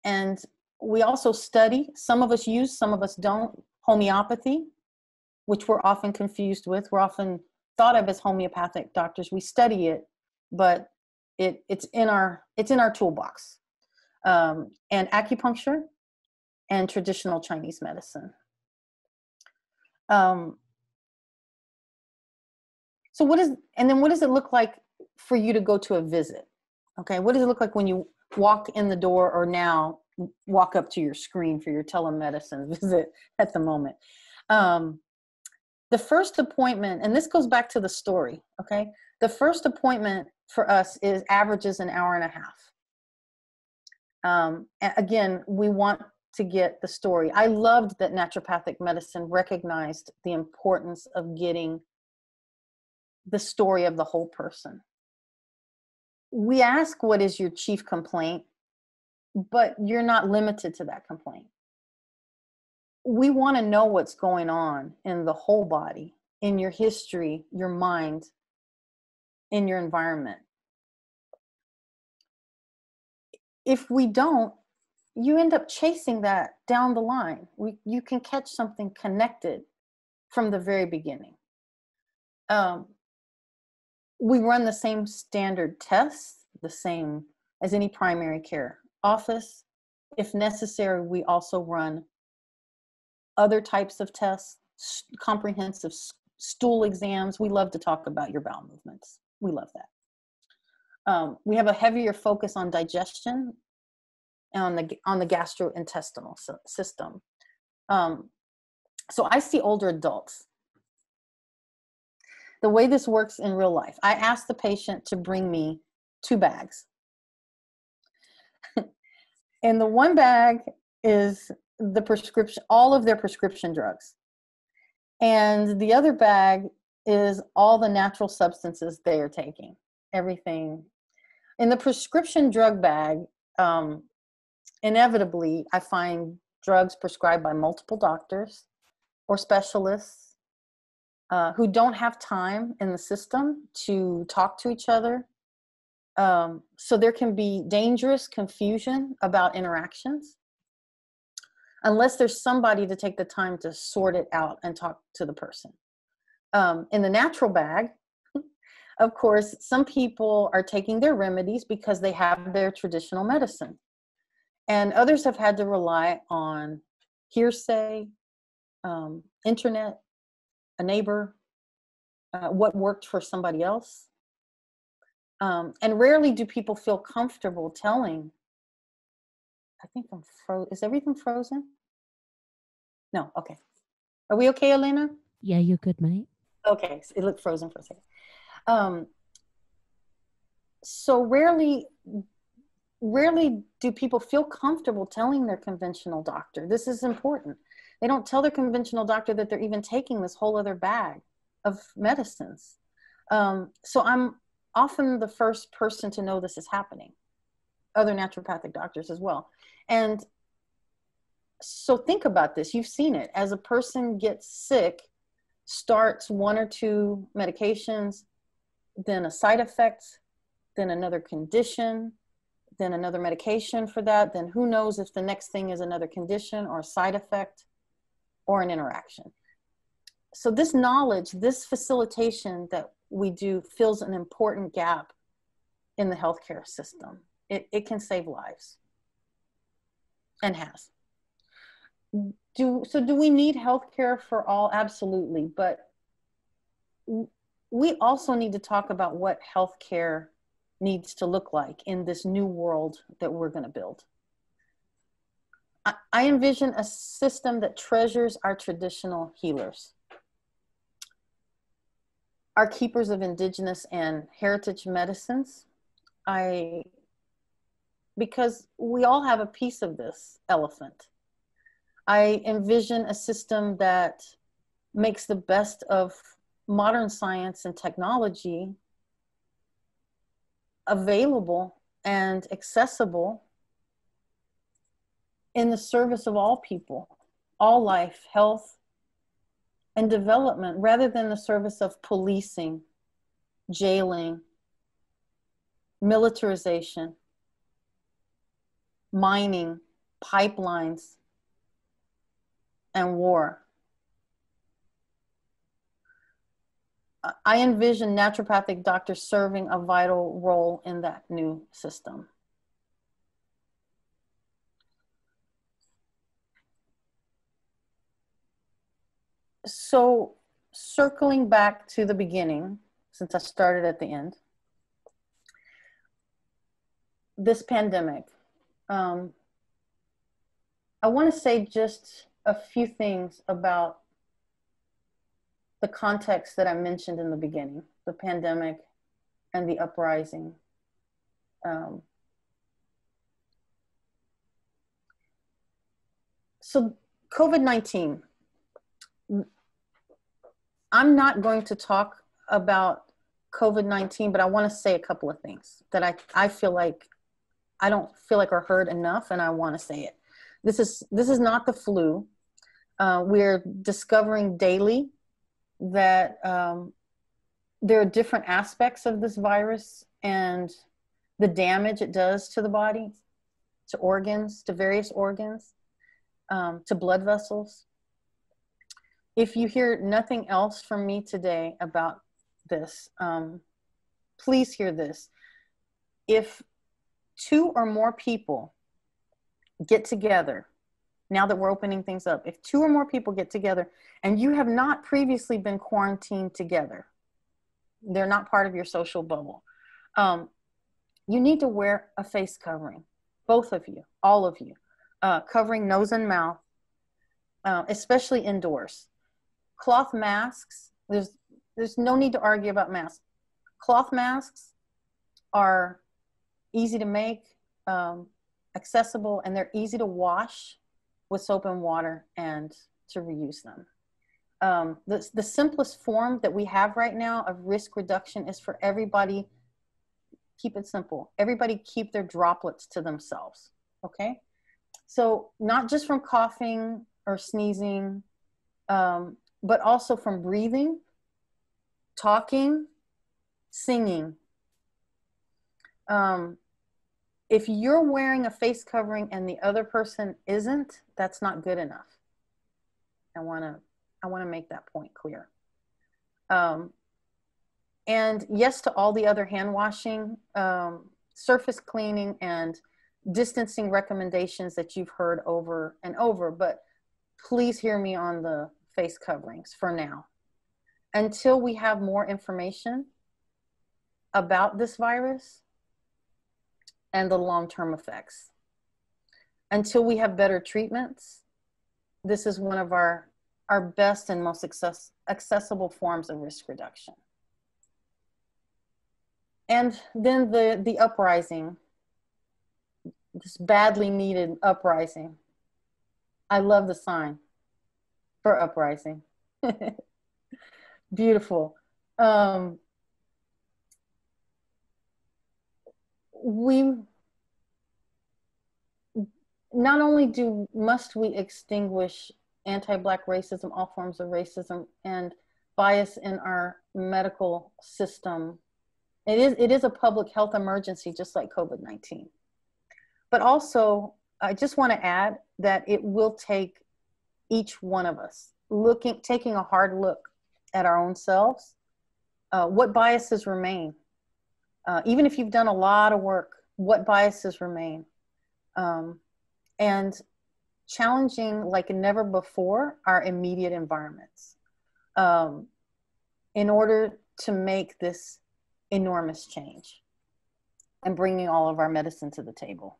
And we also study, some of us use, some of us don't, homeopathy, which we're often confused with. We're often thought of as homeopathic doctors. We study it, but it's in our toolbox. And acupuncture and traditional Chinese medicine. So what does it look like for you to go to a visit? Okay, what does it look like when you walk in the door, or now walk up to your screen for your telemedicine visit at the moment? The first appointment, and this goes back to the story, okay? The first appointment for us is averages an hour and a half. Again, we want to get the story. I loved that naturopathic medicine recognized the importance of getting the story of the whole person. We ask, what is your chief complaint? But you're not limited to that complaint. We want to know what's going on in the whole body, in your history, your mind, in your environment. If we don't, you end up chasing that down the line. You can catch something connected from the very beginning. We run the same standard tests, the same as any primary care office. If necessary, we also run other types of tests, comprehensive stool exams. We love to talk about your bowel movements. We love that. We have a heavier focus on digestion and on the gastrointestinal system. So I see older adults. The way this works in real life, I ask the patient to bring me 2 bags. And the one bag is the prescription, all of their prescription drugs. And the other bag is all the natural substances they are taking, everything. In the prescription drug bag, inevitably, I find drugs prescribed by multiple doctors or specialists who don't have time in the system to talk to each other. So there can be dangerous confusion about interactions unless there's somebody to take the time to sort it out and talk to the person. In the natural bag, of course, some people are taking their remedies because they have their traditional medicine. And others have had to rely on hearsay, internet, a neighbor, what worked for somebody else. And rarely do people feel comfortable telling. I think I'm frozen. Is everything frozen? No, okay. Are we okay, Elena? Yeah, you're good, mate. Okay, so it looked frozen for a second. So rarely do people feel comfortable telling their conventional doctor. This is important. They don't tell their conventional doctor that they're even taking this whole other bag of medicines. So I'm often the first person to know this is happening. Other naturopathic doctors as well. And so think about this. You've seen it. As a person gets sick, starts 1 or 2 medications, then a side effect, then another condition, then another medication for that, then who knows if the next thing is another condition or a side effect or an interaction. So this knowledge, this facilitation that we do fills an important gap in the healthcare system. It can save lives and has. Do we need healthcare for all? Absolutely. But we also need to talk about what healthcare needs to look like in this new world that we're going to build. I envision a system that treasures our traditional healers, our keepers of indigenous and heritage medicines. Because we all have a piece of this elephant. I envision a system that makes the best of modern science and technology available and accessible in the service of all people, all life, health, and development, rather than the service of policing, jailing, militarization, mining, pipelines, and war. I envision naturopathic doctors serving a vital role in that new system. So circling back to the beginning, since I started at the end, this pandemic, I want to say just a few things about the context that I mentioned in the beginning, the pandemic and the uprising. So COVID-19, I'm not going to talk about COVID-19, but I want to say a couple of things that I feel like I don't feel like are heard enough, and I want to say it. This is not the flu. We're discovering daily that there are different aspects of this virus and the damage it does to the body, to organs, to various organs, to blood vessels. If you hear nothing else from me today about this, please hear this. If 2 or more people get together, now that we're opening things up, if 2 or more people get together and you have not previously been quarantined together, they're not part of your social bubble, you need to wear a face covering, both of you, all of you, covering nose and mouth, especially indoors. Cloth masks, there's no need to argue about masks. Cloth masks are easy to make, accessible, and they're easy to wash with soap and water and to reuse them. The simplest form that we have right now of risk reduction is for everybody, keep it simple. Everybody keep their droplets to themselves, okay? So not just from coughing or sneezing, but also from breathing, talking, singing. If you're wearing a face covering and the other person isn't, that's not good enough. I want to make that point clear. And yes to all the other hand washing, surface cleaning, and distancing recommendations that you've heard over and over, but please hear me on the face coverings for now. Until we have more information about this virus and the long-term effects, until we have better treatments, this is one of our best and most accessible forms of risk reduction. And then the uprising, this badly needed uprising. I love the sign for uprising. Beautiful. We not only must we extinguish anti-Black racism, all forms of racism, and bias in our medical system. It is a public health emergency, just like COVID-19. But also, I just want to add that it will take each one of us taking a hard look at our own selves. What biases remain? Even if you've done a lot of work, what biases remain? And challenging like never before our immediate environments in order to make this enormous change and bringing all of our medicine to the table.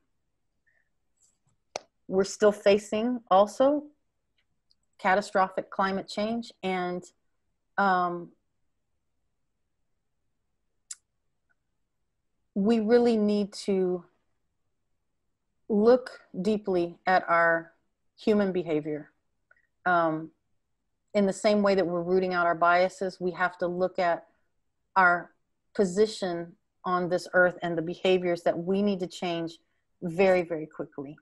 We're still facing also catastrophic climate change, and we really need to look deeply at our human behavior. In the same way that we're rooting out our biases, we have to look at our position on this earth and the behaviors that we need to change very, very quickly.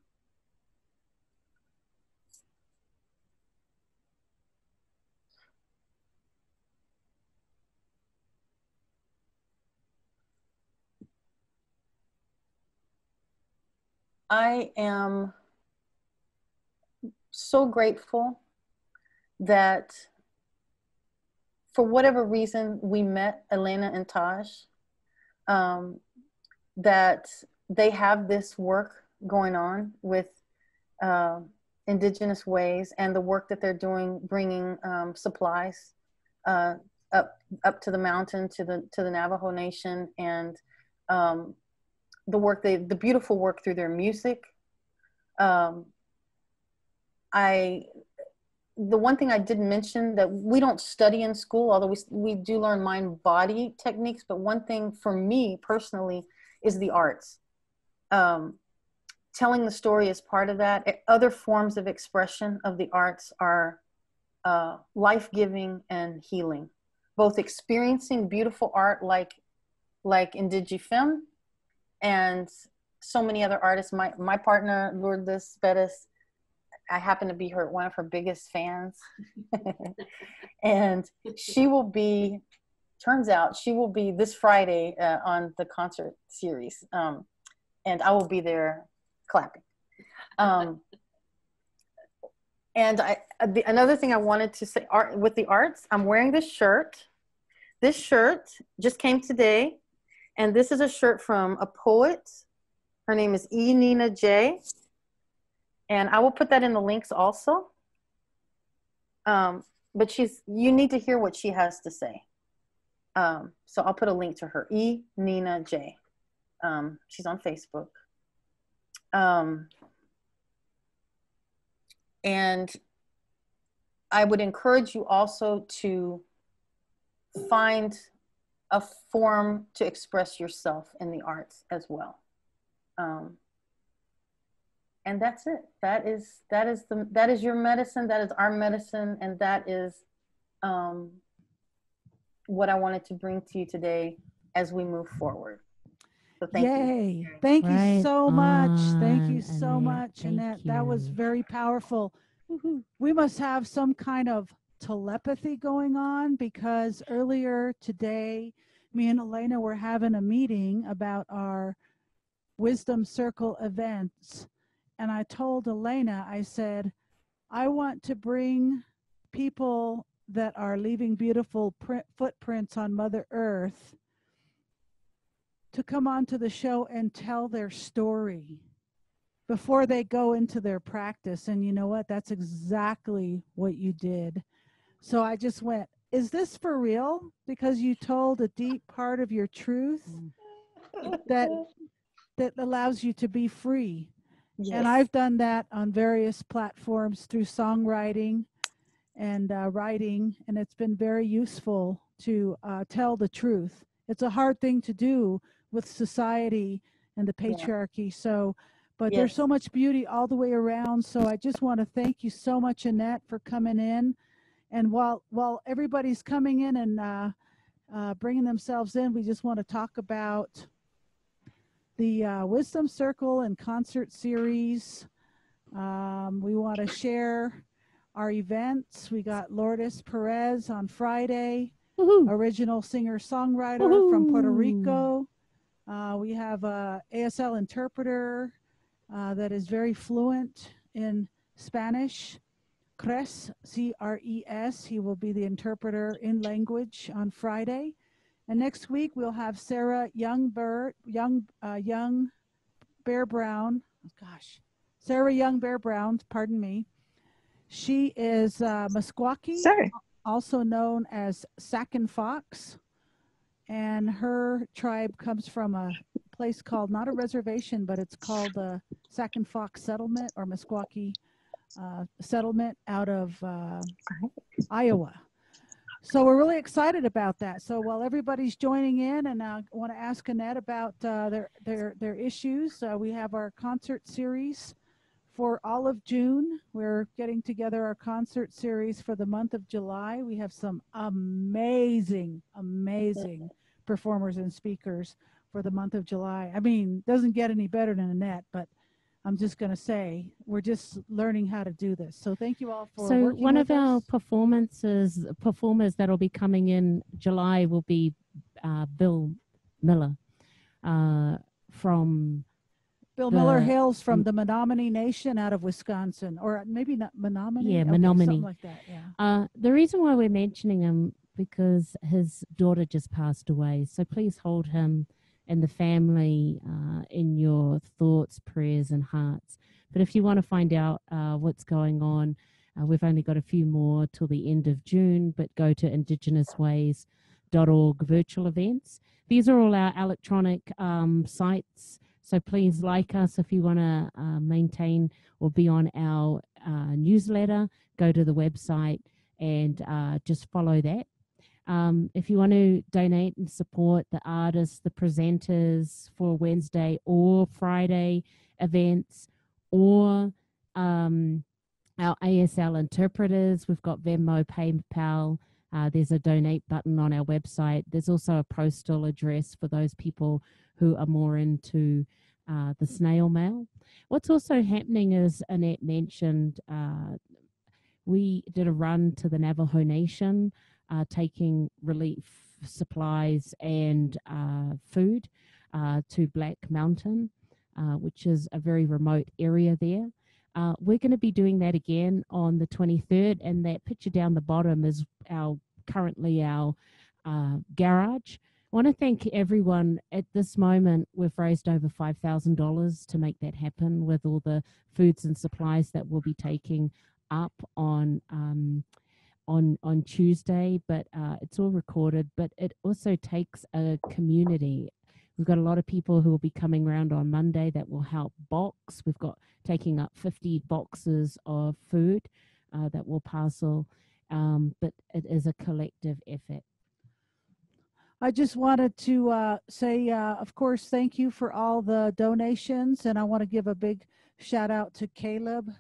I am so grateful that for whatever reason we met Elena and Taj, that they have this work going on with IndigenousWays and the work that they're doing, bringing supplies up to the mountain, to the Navajo Nation, and the beautiful work through their music. the one thing I didn't mention that we don't study in school, although we do learn mind-body techniques, but one thing for me personally is the arts. Telling the story is part of that. Other forms of expression of the arts are life-giving and healing. Both experiencing beautiful art like IndigenousWays and so many other artists. My partner, Lourdes Bettis, I happen to be one of her biggest fans. And she will be, turns out, she will be this Friday on the concert series. And I will be there clapping. And another thing I wanted to say with the arts, I'm wearing this shirt. This shirt just came today. And this is a shirt from a poet. Her name is Nina J. And I will put that in the links also. But you need to hear what she has to say. So I'll put a link to her, Nina J. She's on Facebook. And I would encourage you also to find a form to express yourself in the arts as well. And that's it. That is your medicine. That is our medicine. And that is what I wanted to bring to you today as we move forward. So thank you. Thank you so much. Thank you on, so much, Annette. That was very powerful. We must have some kind of telepathy going on, because earlier today, me and Elena were having a meeting about our Wisdom Circle events. And I told Elena, I said, I want to bring people that are leaving beautiful footprints on Mother Earth to come onto the show and tell their story before they go into their practice. And you know what? That's exactly what you did. So I just went, is this for real? Because you told a deep part of your truth that allows you to be free. Yes. And I've done that on various platforms through songwriting and writing, and it's been very useful to tell the truth. It's a hard thing to do with society and the patriarchy. So, but there's so much beauty all the way around. So I just want to thank you so much, Annette, for coming in. And while everybody's coming in and bringing themselves in, we just want to talk about the Wisdom Circle and concert series. We want to share our events. We got Lourdes Perez on Friday, original singer-songwriter from Puerto Rico. We have a ASL interpreter that is very fluent in Spanish. Cres, C-R-E-S. He will be the interpreter in language on Friday. And next week we'll have Sarah Young Bear Brown. Oh, gosh, Sarah Young Bear Brown. Pardon me. She is Meskwaki, also known as Sac and Fox, and her tribe comes from a place called, not a reservation, but it's called the Sac and Fox Settlement, or Meskwaki settlement out of Iowa. So we're really excited about that. So while everybody's joining in, and I want to ask Annette about their issues, we have our concert series for all of June. We're getting together our concert series for the month of July. We have some amazing performers and speakers for the month of July. I mean, doesn't get any better than Annette, but I'm just going to say we're just learning how to do this. So thank you all for working one with of our us. performers that'll be coming in July will be Bill Miller from Bill Miller hails from the Menominee Nation out of Wisconsin, or maybe not Menominee. Yeah, okay, Menominee. something like that. Yeah. The reason why we're mentioning him because his daughter just passed away. So please hold him and the family in your thoughts, prayers, and hearts. But if you want to find out what's going on, we've only got a few more till the end of June, but go to IndigenousWays.org virtual events. These are all our electronic sites, so please like us if you want to maintain or be on our newsletter, go to the website and just follow that. If you want to donate and support the artists, the presenters for Wednesday or Friday events, or our ASL interpreters, we've got Venmo, PayPal. There's a donate button on our website. There's also a postal address for those people who are more into the snail mail. What's also happening, as Annette mentioned, we did a run to the Navajo Nation, taking relief supplies and food to Black Mountain, which is a very remote area there. We're going to be doing that again on the 23rd, and that picture down the bottom is currently our garage. I want to thank everyone. At this moment, we've raised over $5,000 to make that happen with all the foods and supplies that we'll be taking up on Tuesday, but it's all recorded. But it also takes a community. We've got a lot of people who will be coming around on Monday that will help box. We've got taking up 50 boxes of food that will parcel, but it is a collective effort. I just wanted to say, of course, thank you for all the donations. And I want to give a big shout out to Caleb.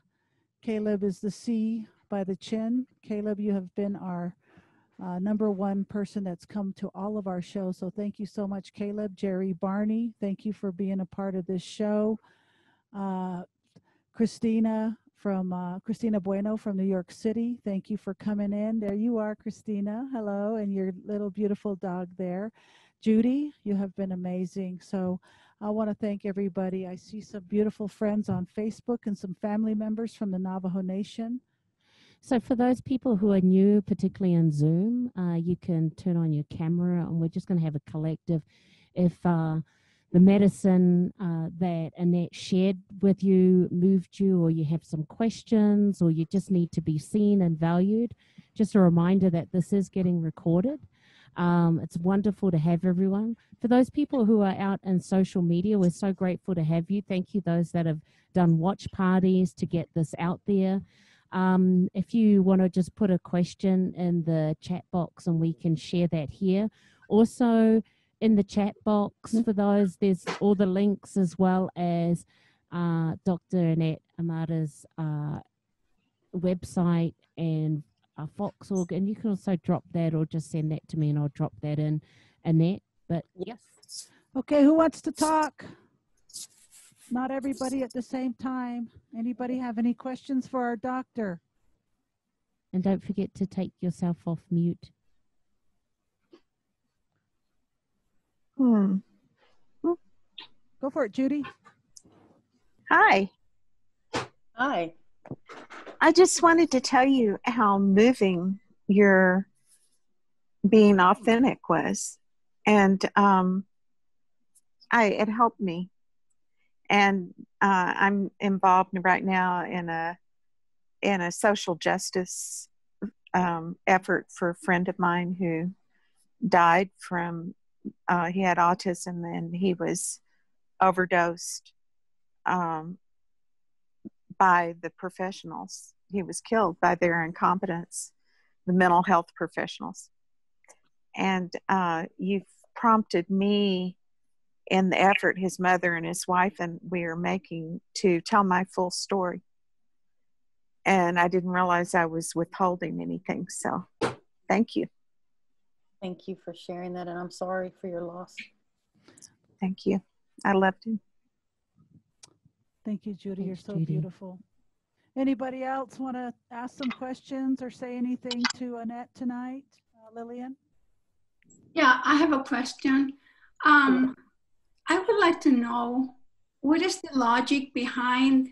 Caleb is the C by the chin. Caleb, you have been our number one person that's come to all of our shows. So thank you so much, Caleb. Jerry Barney, thank you for being a part of this show. Christina Bueno from New York City. Thank you for coming in. There you are, Christina. Hello, and your little beautiful dog there. Judy, you have been amazing. So I want to thank everybody. I see some beautiful friends on Facebook and some family members from the Navajo Nation. So for those people who are new, particularly in Zoom, you can turn on your camera, and we're just going to have a collective. If the medicine that Annette shared with you moved you, or you have some questions, or you just need to be seen and valued, just a reminder that this is getting recorded. It's wonderful to have everyone. For those people who are out in social media, we're so grateful to have you. Thank you, those that have done watch parties to get this out there. If you want to just put a question in the chat box and we can share that here. Also, in the chat box for those, there's all the links, as well as Dr. Annette D'Armata's website and Fox.org, and you can also drop that or just send that to me and I'll drop that in, Annette. But yes. Okay, who wants to talk? Not everybody at the same time. Anybody have any questions for our doctor? And don't forget to take yourself off mute. Go for it, Judy. Hi. Hi. I just wanted to tell you how moving your being authentic was. And it helped me. And I'm involved right now in a social justice effort for a friend of mine who died from, he had autism and he was overdosed by the professionals. He was killed by their incompetence, the mental health professionals. And you've prompted me in the effort his mother and his wife and we are making to tell my full story. And I didn't realize I was withholding anything. So thank you. Thank you for sharing that, and I'm sorry for your loss. Thank you. I loved him. Thank you, Judy. Thanks, You're so Judy. beautiful. Anybody else want to ask some questions or say anything to Annette tonight? Lillian? Yeah, I have a question. I would like to know, what is the logic behind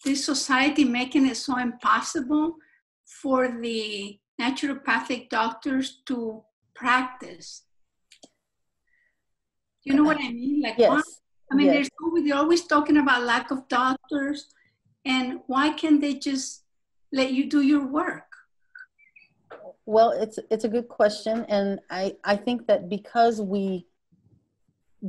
this society making it so impossible for the naturopathic doctors to practice? You know what I mean? Like, Yes. why? I mean, Yes. they're always talking about lack of doctors, and why can't they just let you do your work? Well, it's a good question, and I think that because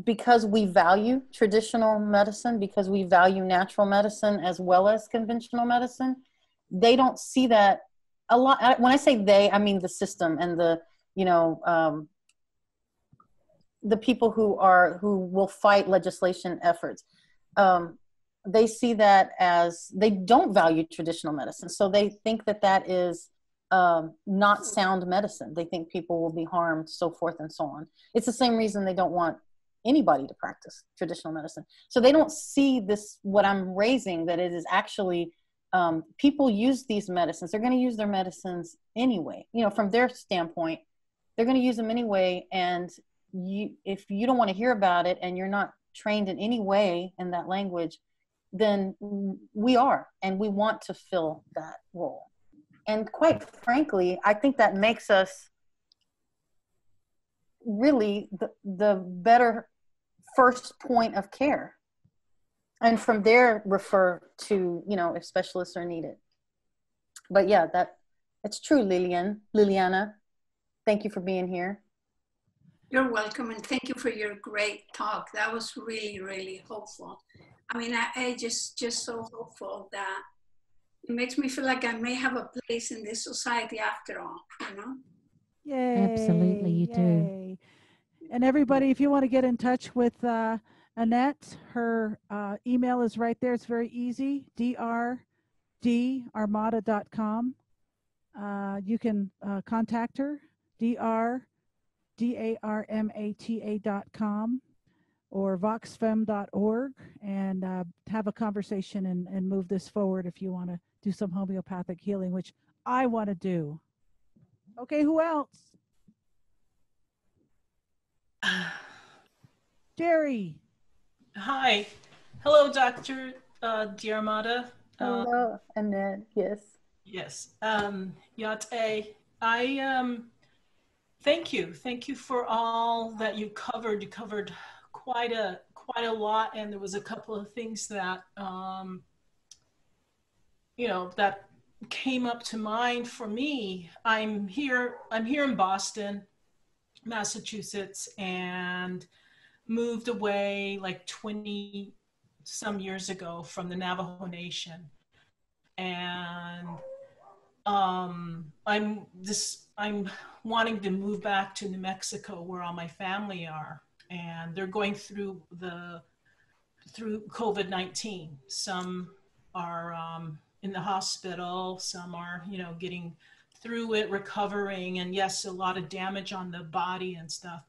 because we value traditional medicine, because we value natural medicine as well as conventional medicine, they don't see that a lot. When I say they, I mean the system and the, you know, the people who will fight legislation efforts. They see that as, they don't value traditional medicine. So they think that that is not sound medicine. They think people will be harmed, so forth and so on. It's the same reason they don't want anybody to practice traditional medicine. So they don't see this, what I'm raising, that it is actually, people use these medicines. They're going to use their medicines anyway. You know, from their standpoint, they're going to use them anyway. And if you don't want to hear about it and you're not trained in any way in that language, then we are, and we want to fill that role. And quite frankly, I think that makes us really the better first point of care. And from there, refer to, you know, if specialists are needed. But yeah, it's true, Liliana. Thank you for being here. You're welcome, and thank you for your great talk. That was really, really hopeful. I mean, I just so hopeful that it makes me feel like I may have a place in this society after all, you know? Yay. Absolutely, you do. And everybody, if you want to get in touch with Annette, her email is right there. It's very easy, drdarmata.com. You can contact her, drdarmata.com. or VoxFem.org, and have a conversation and move this forward if you want to do some homeopathic healing, which I want to do. Okay, who else? Jerry. Hi. Hello, Dr. D'Armata. Hello, Annette. Yes. Yes. Yate. Thank you. Thank you for all that you covered. You covered quite a lot, and there was a couple of things that you know, that came up to mind for me. I'm here in Boston, Massachusetts, and moved away like 20 some years ago from the Navajo Nation. And I'm wanting to move back to New Mexico, where all my family are, and they're going through COVID-19. Some are in the hospital, some are, you know, getting through it, recovering, and yes, a lot of damage on the body and stuff.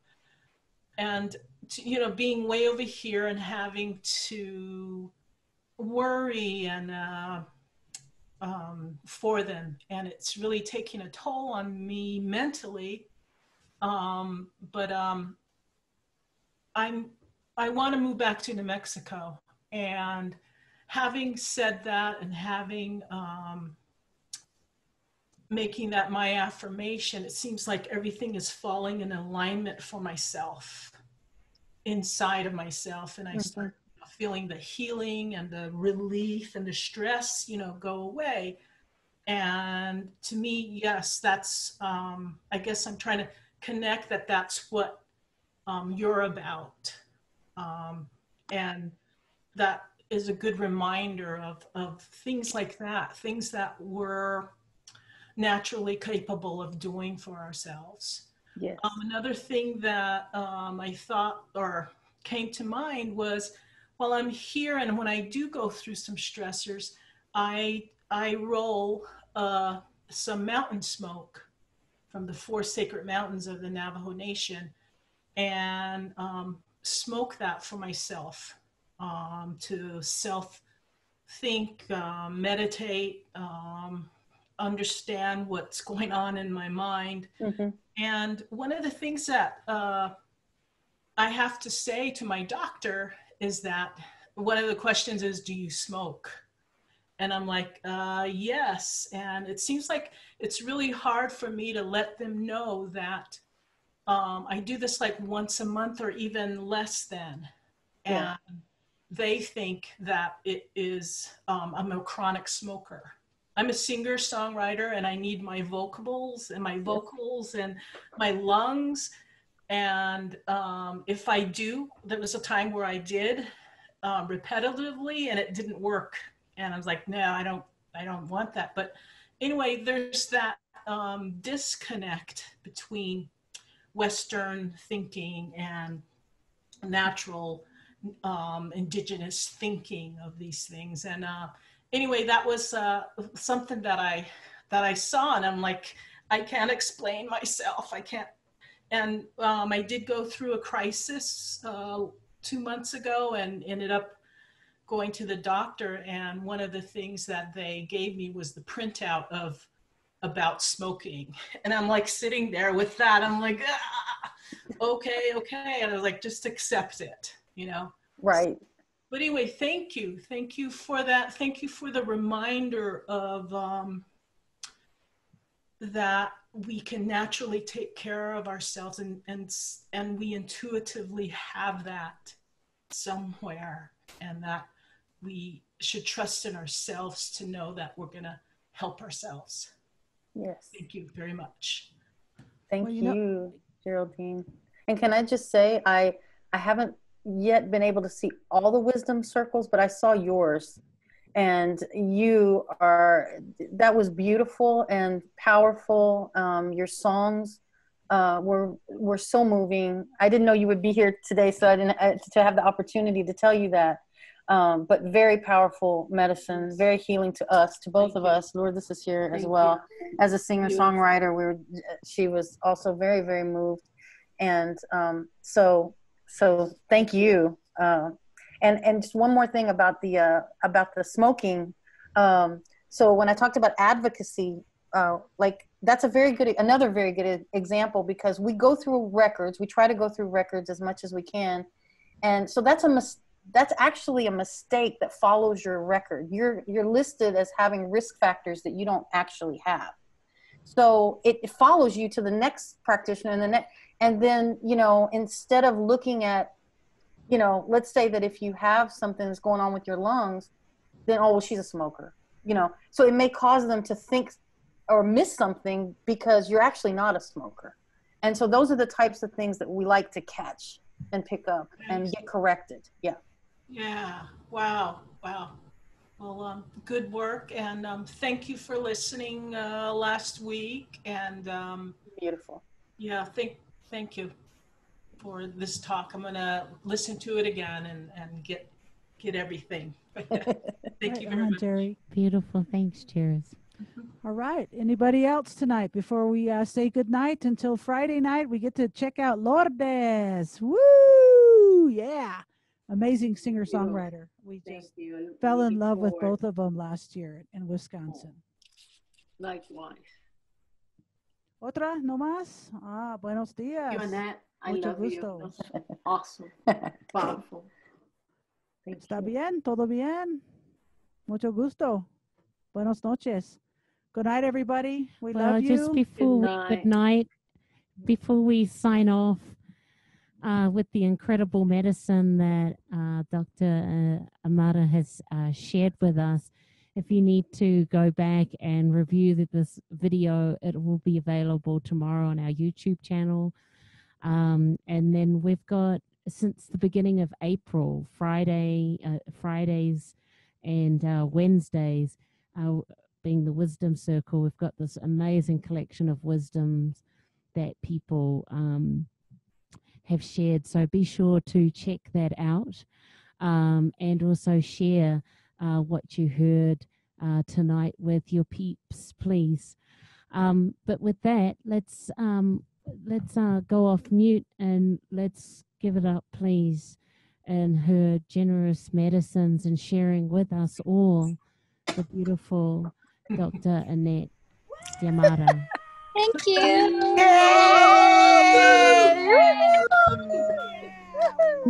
And you know, being way over here and having to worry and for them, and it's really taking a toll on me mentally. But I want to move back to New Mexico. And having said that, and having making that my affirmation, it seems like everything is falling in alignment for myself, inside of myself, and I start feeling the healing and the relief and the stress, you know, go away. And to me, yes, that's I guess I'm trying to connect that that's what you're about, and that is a good reminder of things like that, things that we're naturally capable of doing for ourselves. Yes. Another thing that I thought or came to mind was, while I'm here and when I do go through some stressors, I roll some mountain smoke from the 4 sacred mountains of the Navajo Nation, and smoke that for myself, to self-think, meditate, understand what's going on in my mind. And one of the things that I have to say to my doctor is that one of the questions is, do you smoke? And I'm like, yes. And it seems like it's really hard for me to let them know that I do this like once a month or even less than. And they think that it is, I'm a chronic smoker. I'm a singer songwriter, and I need my vocals and my vocals and my lungs And if I do, there was a time where I did repetitively and it didn't work. And I was like, no, I don't want that. But anyway, there's that disconnect between Western thinking and natural indigenous thinking of these things. And anyway, that was something that I saw, and I'm like, I can't explain myself. I can't. And I did go through a crisis 2 months ago and ended up going to the doctor. And one of the things that they gave me was the printout about smoking. And I'm like sitting there with that. I'm like, okay. And I was like, just accept it, you know? Right. But anyway, thank you. Thank you for that. Thank you for the reminder of that we can naturally take care of ourselves, and we intuitively have that somewhere, and that we should trust in ourselves to know that we're going to help ourselves. Yes. Thank you very much. Thank you, Geraldine. And can I just say, I haven't yet been able to see all the wisdom circles, but I saw yours. And that was beautiful and powerful. Your songs were so moving. I didn't know you would be here today, so I didn't to have the opportunity to tell you that. But very powerful medicine, very healing to us, to both of us. Lourdes is here as well. As a singer-songwriter, she was also very, very moved. And so thank you. And just one more thing about the smoking. So when I talked about advocacy, like that's another very good example, because we go through records. We try to go through records as much as we can, and so that's actually a mistake that follows your record. You're listed as having risk factors that you don't actually have. So it follows you to the next practitioner and then instead of looking at, let's say that if you have something that's going on with your lungs, then, oh, well, she's a smoker, so it may cause them to think or miss something because you're actually not a smoker. And so those are the types of things that we like to catch and pick up and get corrected. Yeah. Wow. Well, good work. And thank you for listening last week. And beautiful. Yeah, thank you for this talk. I'm going to listen to it again and get everything. Thank you very much. Jerry. Beautiful. Thanks, Cheers. All right. Anybody else tonight before we say goodnight until Friday night? We get to check out Lourdes. Woo! Yeah. Amazing singer-songwriter. We just fell in love with both of them last year in Wisconsin. Likewise. Otra, no más? Buenos días. You, Annette, I Mucho love gusto. you. That's awesome. Powerful. ¿Está bien? ¿Todo bien? Mucho gusto. Buenas noches. Good night, everybody. We love you. Just before good night, before we sign off with the incredible medicine that Dr. D'Armata has shared with us, if you need to go back and review this video, it will be available tomorrow on our YouTube channel. And then we've got, since the beginning of April, Fridays and Wednesdays, being the Wisdom Circle, we've got this amazing collection of wisdoms that people have shared. So be sure to check that out, and also share what you heard tonight with your peeps, please. But with that, let's go off mute and let's give it up, please, and her generous medicines and sharing with us all the beautiful Dr. Annette D'Armata. Thank you.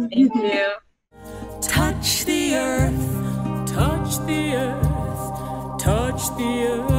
Thank you. Touch the earth, touch the earth, touch the earth.